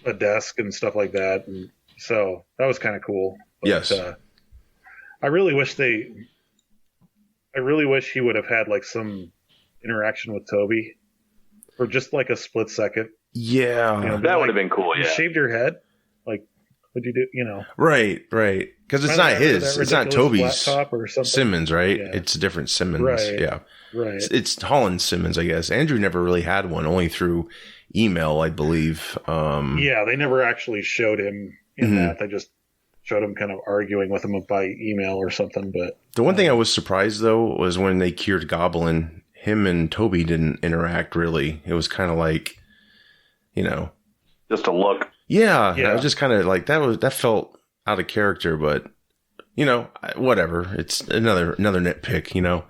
a desk and stuff like that. And so that was kind of cool. But, yes. I really wish he would have had some interaction with Toby for just a split second. Yeah. That would have been cool. You shaved your head. Would you do? You know, right. Because it's not his. It's not Toby's or Simmons, right? Yeah. It's a different Simmons. Right. Yeah. Right. It's Holland Simmons, I guess. Andrew never really had one, only through email, I believe. Yeah, they never actually showed him in that. They just showed him kind of arguing with him by email or something. But the one thing I was surprised, though, was when they cured Goblin, him and Toby didn't interact really. It was kind of like, you know. Just a look. Yeah. I was just kind of like, that felt out of character, but, you know, whatever. It's another nitpick, you know.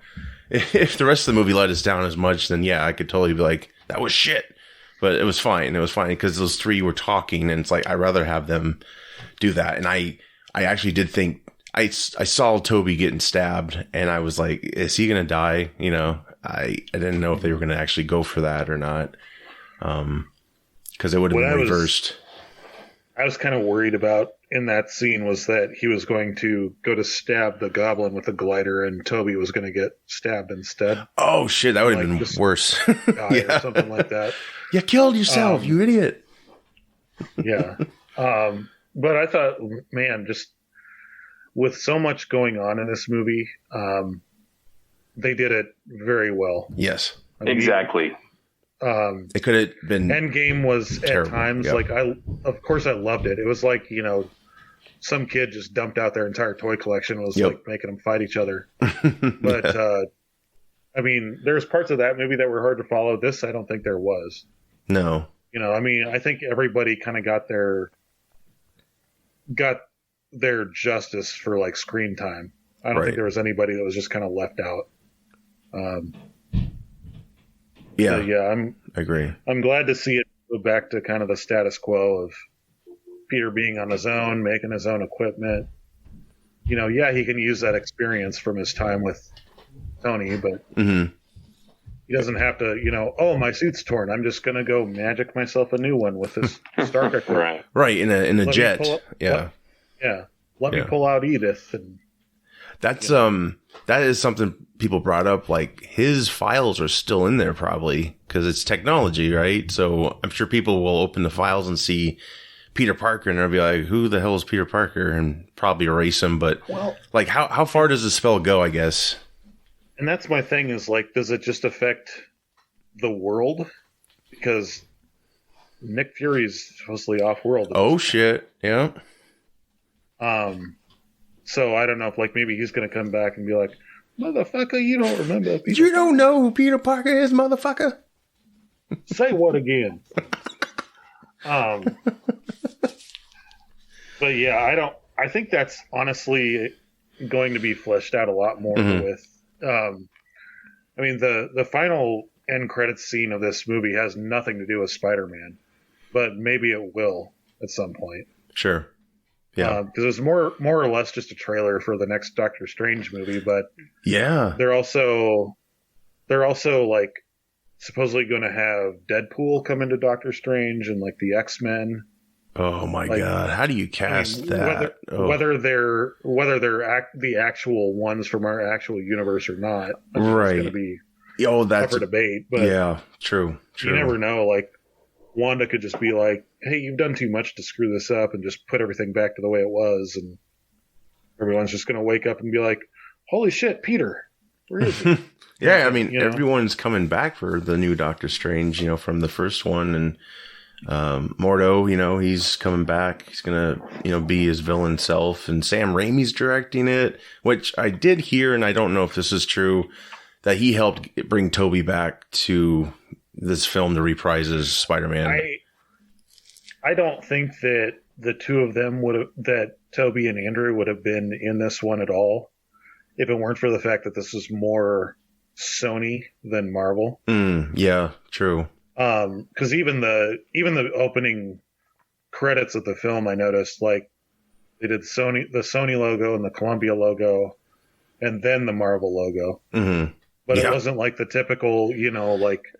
If the rest of the movie let us down as much, then yeah, I could totally be like, that was shit. But it was fine. It was fine because those three were talking, and it's like, I'd rather have them do that. And I actually did think, I saw Toby getting stabbed, and I was like, is he going to die? You know, I didn't know if they were going to actually go for that or not. Because it would have been reversed. I was kind of worried about in that scene was that he was going to go to stab the goblin with a glider, and Toby was going to get stabbed instead. Oh shit, that would have been worse. Or something like that. You killed yourself, you idiot. Yeah. But I thought, man, just with so much going on in this movie, they did it very well. Yes. I mean, exactly. It could have been. Endgame was terrible. At times like of course I loved it. It was like, you know, some kid just dumped out their entire toy collection and was like making them fight each other. But I mean, there's parts of that movie that were hard to follow. This I don't think there was. No. You know, I mean, I think everybody kind of got their justice for like screen time. I don't think there was anybody that was just kind of left out. I agree. I'm glad to see it go back to kind of the status quo of Peter being on his own, making his own equipment. You know, yeah, he can use that experience from his time with Tony, but he doesn't have to, you know, oh, my suit's torn, I'm just going to go magic myself a new one with this Stark equipment. Right, in a jet. Let me pull out Edith. And that's that is something people brought up, like his files are still in there probably because it's technology, right? So I'm sure people will open the files and see Peter Parker and they'll be like, who the hell is Peter Parker? And probably erase him. But like how far does the spell go, I guess? And that's my thing is like, does it just affect the world? Because Nick Fury's supposedly off world. Oh shit. Yeah. So I don't know if like maybe he's going to come back and be like, motherfucker, you don't remember Peter You don't know who Peter Parker is, motherfucker? Say what again? But yeah, I think that's honestly going to be fleshed out a lot more with, I mean, the final end credits scene of this movie has nothing to do with Spider-Man, but maybe it will at some point. Sure. Yeah. Because it's more or less just a trailer for the next Doctor Strange movie, but yeah, they're also like supposedly going to have Deadpool come into Doctor Strange and like the X-Men. Oh my god! How do you cast that? Whether they're the actual ones from our actual universe or not, right? It's going to be that's up for debate. But yeah, true. You never know. Like Wanda could just be like, hey, you've done too much to screw this up and just put everything back to the way it was. And everyone's just going to wake up and be like, holy shit, Peter, where is he? Yeah, I mean, everyone's coming back for the new Doctor Strange, from the first one. And Mordo, he's coming back. He's going to, be his villain self. And Sam Raimi's directing it, which I did hear, and I don't know if this is true, that he helped bring Toby back to this film to reprise his Spider-Man. I don't think that the two of them that Toby and Andrew would have been in this one at all if it weren't for the fact that this is more Sony than Marvel. Yeah, true. Because even the opening credits of the film, I noticed like they did the Sony logo and the Columbia logo, and then the Marvel logo. Mm-hmm. But it wasn't like the typical,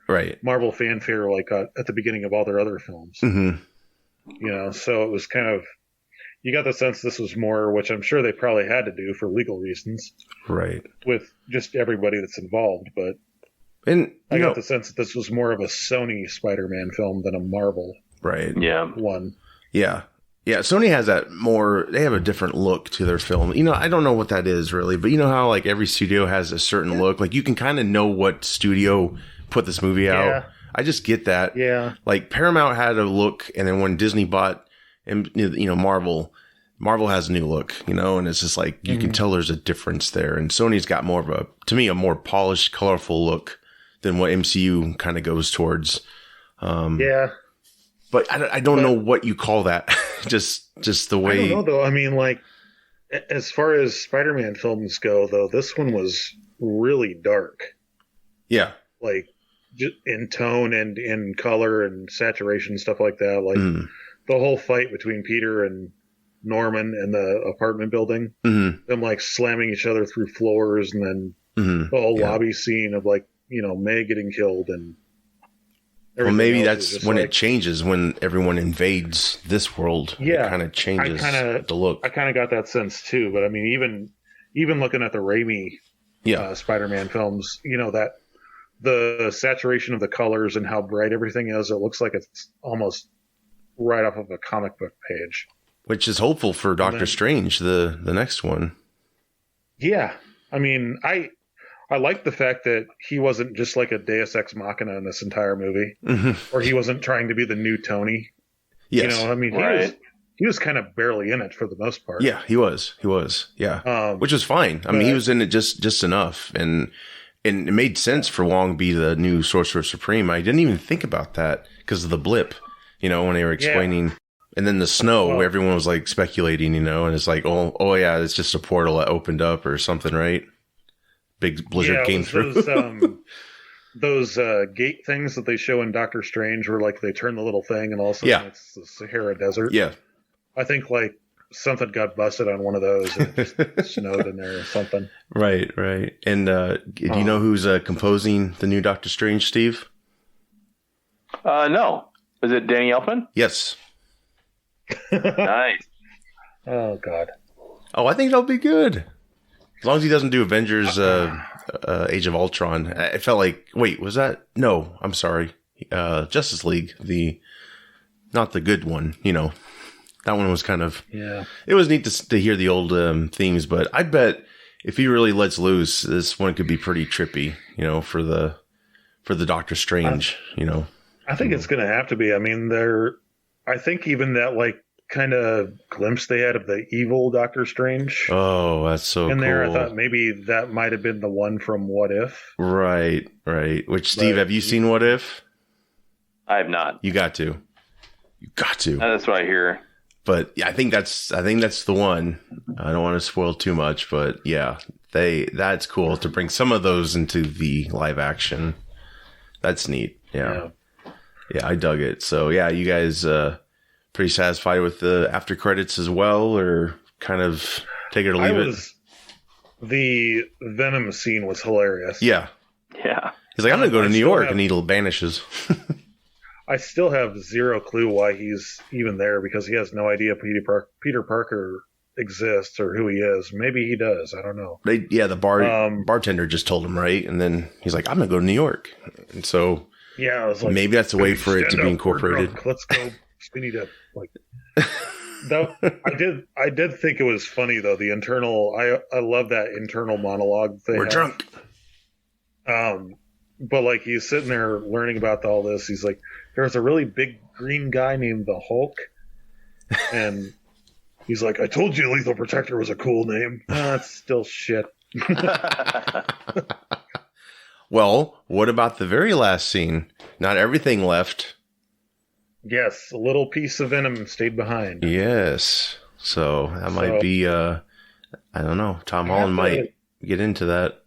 right Marvel fanfare like at the beginning of all their other films. Mm-hmm. So it was kind of, you got the sense this was more, which I'm sure they probably had to do for legal reasons, right? With just everybody that's involved. But I got the sense that this was more of a Sony Spider-Man film than a Marvel, right? One. Yeah, Yeah, Sony has that more, they have a different look to their film. You know, I don't know what that is really, but you know how like every studio has a certain look? Like you can kind of know what studio put this movie out. Yeah. I just get that. Yeah. Like Paramount had a look, and then when Disney bought, and you know, Marvel has a new look, you know, and it's just like, you can tell there's a difference there. And Sony's got more of a, to me, a more polished, colorful look than what MCU kind of goes towards. Yeah. But I don't know what you call that. just the way. I don't know, though. I mean, like, as far as Spider-Man films go, though, this one was really dark. Yeah. Like, just in tone and in color and saturation, stuff like that. Like, the whole fight between Peter and Norman in the apartment building. Them, like, slamming each other through floors, and then the whole lobby scene of, like, you know, May getting killed and... Well, maybe that's when it changes, when everyone invades this world. Yeah, it kind of changes the look. I kind of got that sense too. But I mean, even looking at the Raimi Spider-Man films, you know, that the saturation of the colors and how bright everything is, it looks like it's almost right off of a comic book page. Which is hopeful for Doctor Strange, the next one. Yeah, I mean, I like the fact that he wasn't just like a Deus Ex Machina in this entire movie, or he wasn't trying to be the new Tony. Yes. You know, I mean, he was kind of barely in it for the most part. Yeah, he was. Yeah, which was fine. I mean, he was in it just enough, and it made sense for Wong to be the new Sorcerer Supreme. I didn't even think about that because of the blip, you know, when they were explaining. Yeah. And then the snow, everyone was like speculating, you know, and it's like, oh yeah, it's just a portal that opened up or something, right? Big blizzard came through. Those gate things that they show in Doctor Strange, where like they turn the little thing and all of a sudden it's the Sahara Desert. Yeah, I think like something got busted on one of those and it just snowed in there or something. Right. And do you know who's composing the new Doctor Strange, Steve? No. Is it Danny Elfman? Yes. Nice. Oh God. Oh, I think it'll be good. As long as he doesn't do Avengers Age of Ultron. It felt like, wait, was that? No, I'm sorry. Justice League, not the good one, you know. That one was kind of... Yeah. It was neat to hear the old themes, but I bet if he really lets loose, this one could be pretty trippy, you know, for the Doctor Strange, you know. I think it's going to have to be. I mean, I think even that, like, kind of glimpse they had of the evil Doctor Strange. Oh, that's so cool. In there, I thought maybe that might have been the one from What If. Right. Which, Steve, have you seen What If? I have not. You got to. That's what I hear. But yeah, I think that's the one. I don't want to spoil too much, but yeah, that's cool to bring some of those into the live action. That's neat. Yeah, I dug it. So yeah, you guys pretty satisfied with the after credits as well, or kind of take it or leave it? The Venom scene was hilarious. Yeah. He's like, I'm gonna go to New York, and he vanishes. I still have zero clue why he's even there, because he has no idea Peter Parker exists or who he is. Maybe he does. I don't know. The bartender just told him, right? And then he's like, I'm gonna go to New York, and so I was like, maybe that's a way for it to be incorporated. Let's go. We need to like. I did think it was funny though. The internal. I love that internal monologue thing. We're drunk. But like he's sitting there learning about all this. He's like, there's a really big green guy named the Hulk, and he's like, I told you Lethal Protector was a cool name. That's still shit. Well, what about the very last scene? Not everything left. Yes, a little piece of Venom stayed behind. Yes. So that might be, I don't know. Tom Holland might get into that.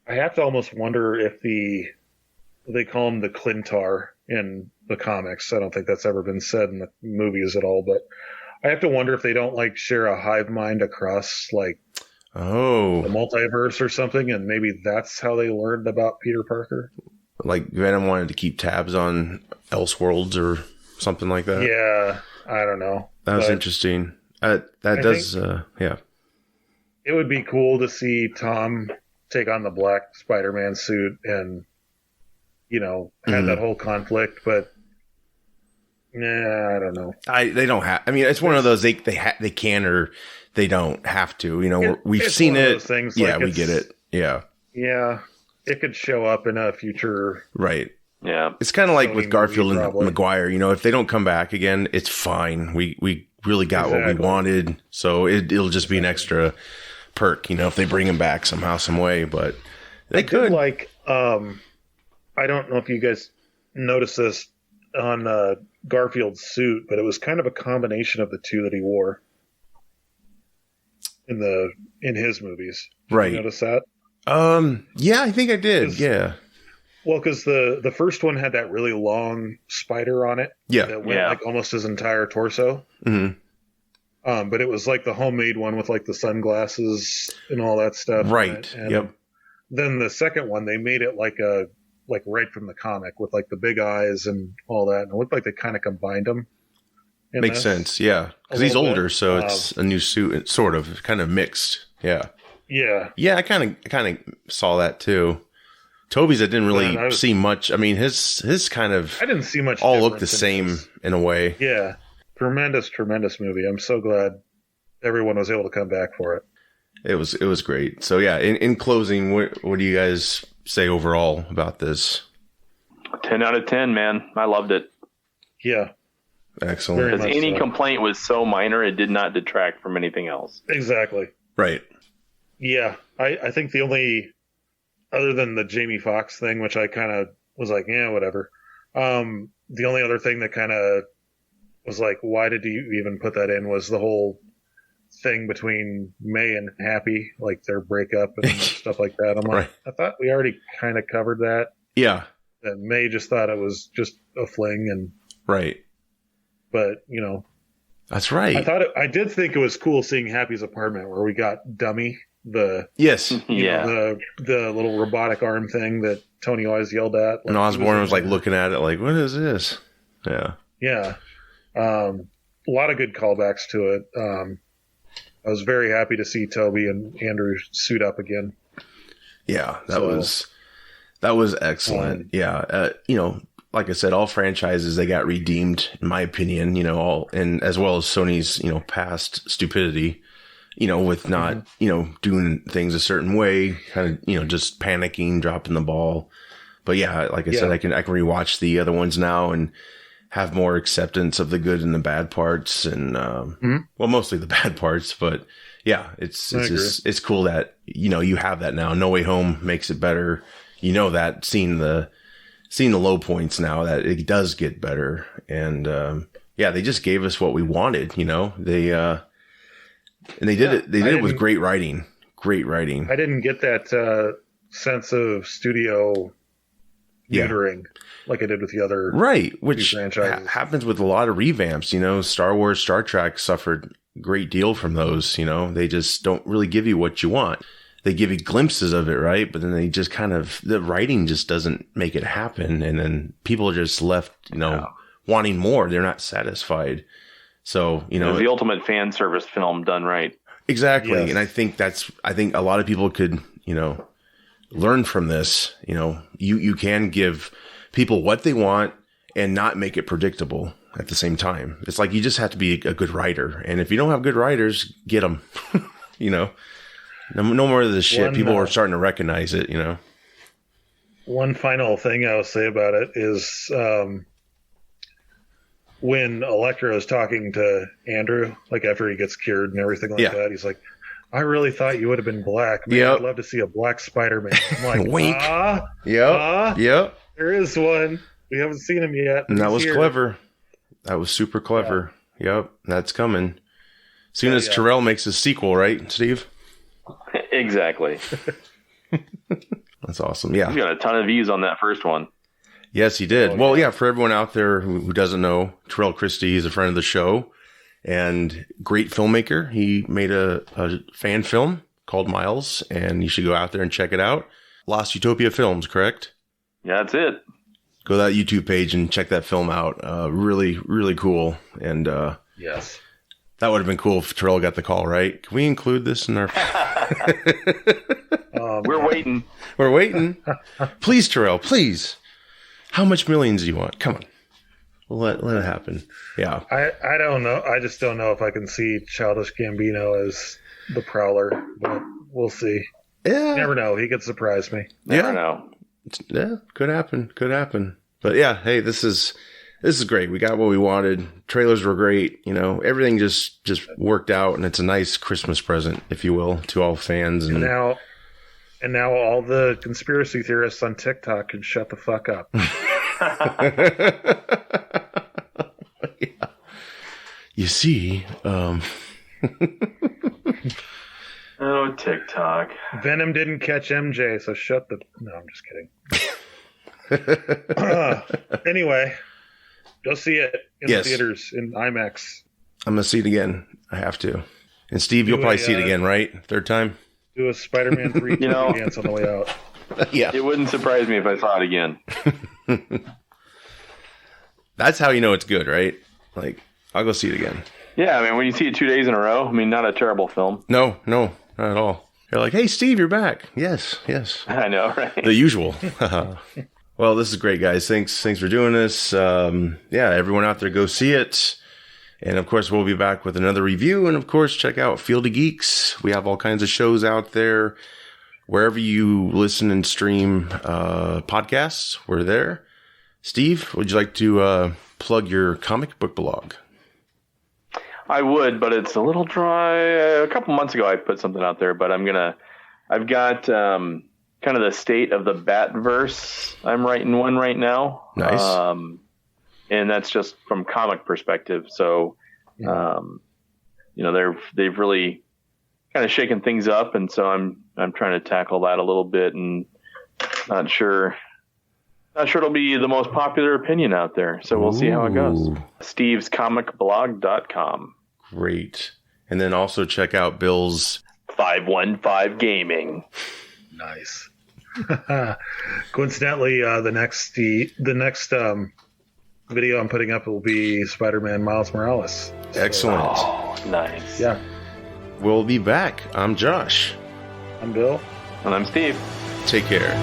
I have to almost wonder if they call him the Clintar in the comics. I don't think that's ever been said in the movies at all, but I have to wonder if they don't like share a hive mind across like the multiverse or something, and maybe that's how they learned about Peter Parker. Like Venom wanted to keep tabs on Elseworlds or something like that. Yeah, I don't know. That was interesting. It would be cool to see Tom take on the black Spider-Man suit and, you know, have that whole conflict. But Nah, I don't know. They don't have. I mean, it's one of those they can or they don't have to. You know, we've seen it. Things, yeah, we get it. Yeah. Yeah, it could show up in a future. Right. Yeah. It's kind of like Sony with Garfield movie, and probably. Maguire. You know, if they don't come back again, it's fine. We really got what we wanted, so it'll just be an extra perk. You know, if they bring him back somehow, some way. But they could. Like, I don't know if you guys noticed this on Garfield's suit, but it was kind of a combination of the two that he wore in his movies. Did Right. you notice that? Yeah, I think I did. Yeah. Well, because the first one had that really long spider on it. Yeah. That went like almost his entire torso. Mm-hmm. But it was like the homemade one with like the sunglasses and all that stuff. Right. And Yep. then the second one, they made it like right from the comic with like the big eyes and all that. And it looked like they kind of combined them. Makes sense. Yeah. Because he's little older, bit. so it's a new suit. It's sort of kind of mixed. Yeah. Yeah. Yeah, I kind of saw that too. Toby's, I didn't really Man, see much. I mean, his kind of I didn't see much. all look the difference in same his. in a way. Yeah. Tremendous movie. I'm so glad everyone was able to come back for it. It was great. So yeah, in closing, what do you guys say overall about this? 10 out of 10, man. I loved it. Yeah. Excellent. Very Because much any so. complaint was so minor, it did not detract from anything else. Exactly. Right. Yeah. I think the only, other than the Jamie Foxx thing, which I kind of was like, yeah, whatever. The only other thing that kind of was like, why did you even put that in, was the whole thing between May and Happy, like their breakup and stuff like that. I'm like, Right. I thought we already kind of covered that. Yeah. And May just thought it was just a fling, and Right. but you know, That's right. I did think it was cool seeing Happy's apartment where we got Dummy, the Yes. Yeah. the little robotic arm thing that Tony always yelled at. And Osborne was like looking at it like, what is this? Yeah. Yeah. A lot of good callbacks to it. I was very happy to see Toby and Andrew suit up again. Yeah, that was excellent. Yeah. You know, like I said, all franchises, they got redeemed, in my opinion, you know, and as well as Sony's, you know, past stupidity, you know, with not, you know, doing things a certain way, kind of, you know, just panicking, dropping the ball. But yeah, like I said, I can rewatch the other ones now and have more acceptance of the good and the bad parts, and well, mostly the bad parts. But yeah, it's cool that, you know, you have that now. No Way Home makes it better. You know that, seeing the low points now, that it does get better. And yeah, they just gave us what we wanted. You know, and they did it. They did it with great writing. Great writing. I didn't get that sense of studio neutering like I did with the other which franchises. happens with a lot of revamps. You know, Star Wars, Star Trek suffered a great deal from those. You know, they just don't really give you what you want. They give you glimpses of it, right? But then they just kind of, the writing just doesn't make it happen. And then people are just left, you know, wanting more. They're not satisfied. So, you know, it was the ultimate fan service film done right. Exactly. Yes. And I think a lot of people could, you know, learn from this. You know, you can give people what they want and not make it predictable at the same time. It's like, you just have to be a good writer. And if you don't have good writers, get them, you know, no more of this shit. People are starting to recognize it, you know. One final thing I'll say about it is when Electro is talking to Andrew, like after he gets cured and everything like that, he's like, I really thought you would have been black. Man, I'd love to see a black Spider-Man. I'm like, wink. Yep. There is one. We haven't seen him yet. And that was clever. That was super clever. Yep. That's coming. Soon as Terrell makes his sequel, right, Steve? Exactly. That's awesome. Yeah. He's got a ton of views on that first one. Yes, he did. Well, yeah, for everyone out there who doesn't know, Terrell Christie is a friend of the show and great filmmaker. He made a fan film called Miles, and you should go out there and check it out. Lost Utopia Films, correct? Yeah, that's it. Go to that YouTube page and check that film out. Really, really cool. And yes. That would have been cool if Terrell got the call, right? Can we include this in our... We're waiting. We're waiting. Please, Terrell, please. How much millions do you want? Come on. Let it happen. Yeah. I don't know. I just don't know if I can see Childish Gambino as the Prowler, but we'll see. Yeah. You never know. He could surprise me. Never know. Yeah, could happen. But yeah, hey, this is great. We got what we wanted. Trailers were great. You know, everything just worked out, and it's a nice Christmas present, if you will, to all fans. And now all the conspiracy theorists on TikTok can shut the fuck up. Yeah. You see, oh, TikTok. Venom didn't catch MJ, so shut the. No, I'm just kidding. Anyway, go see it in the theaters in IMAX. I'm gonna see it again. I have to. And Steve, you'll probably see it again, right? Third time. Do a Spider-Man 3 dance on the way out. Yeah. It wouldn't surprise me if I saw it again. That's how you know it's good, right? Like, I'll go see it again. Yeah, I mean, when you see it 2 days in a row, I mean, not a terrible film. No, not at all. You're like, hey, Steve, you're back. Yes. I know, right? The usual. Well, this is great, guys. Thanks for doing this. Everyone out there, go see it. And, of course, we'll be back with another review. And, of course, check out Field of Geeks. We have all kinds of shows out there. Wherever you listen and stream podcasts, we're there. Steve, would you like to plug your comic book blog? I would, but it's a little dry. A couple months ago, I put something out there, but I've got kind of the state of the Batverse. I'm writing one right now. Nice. And that's just from comic perspective. So, they've really kind of shaken things up. And so I'm trying to tackle that a little bit, and not sure it'll be the most popular opinion out there. So we'll see how it goes. stevescomicblog.com. Great. And then also check out Bill's 515 Gaming. Nice. Coincidentally, the next video I'm putting up will be Spider-Man Miles Morales. Excellent. Oh, nice. Yeah. We'll be back. I'm Josh. I'm Bill. And I'm Steve. Take care.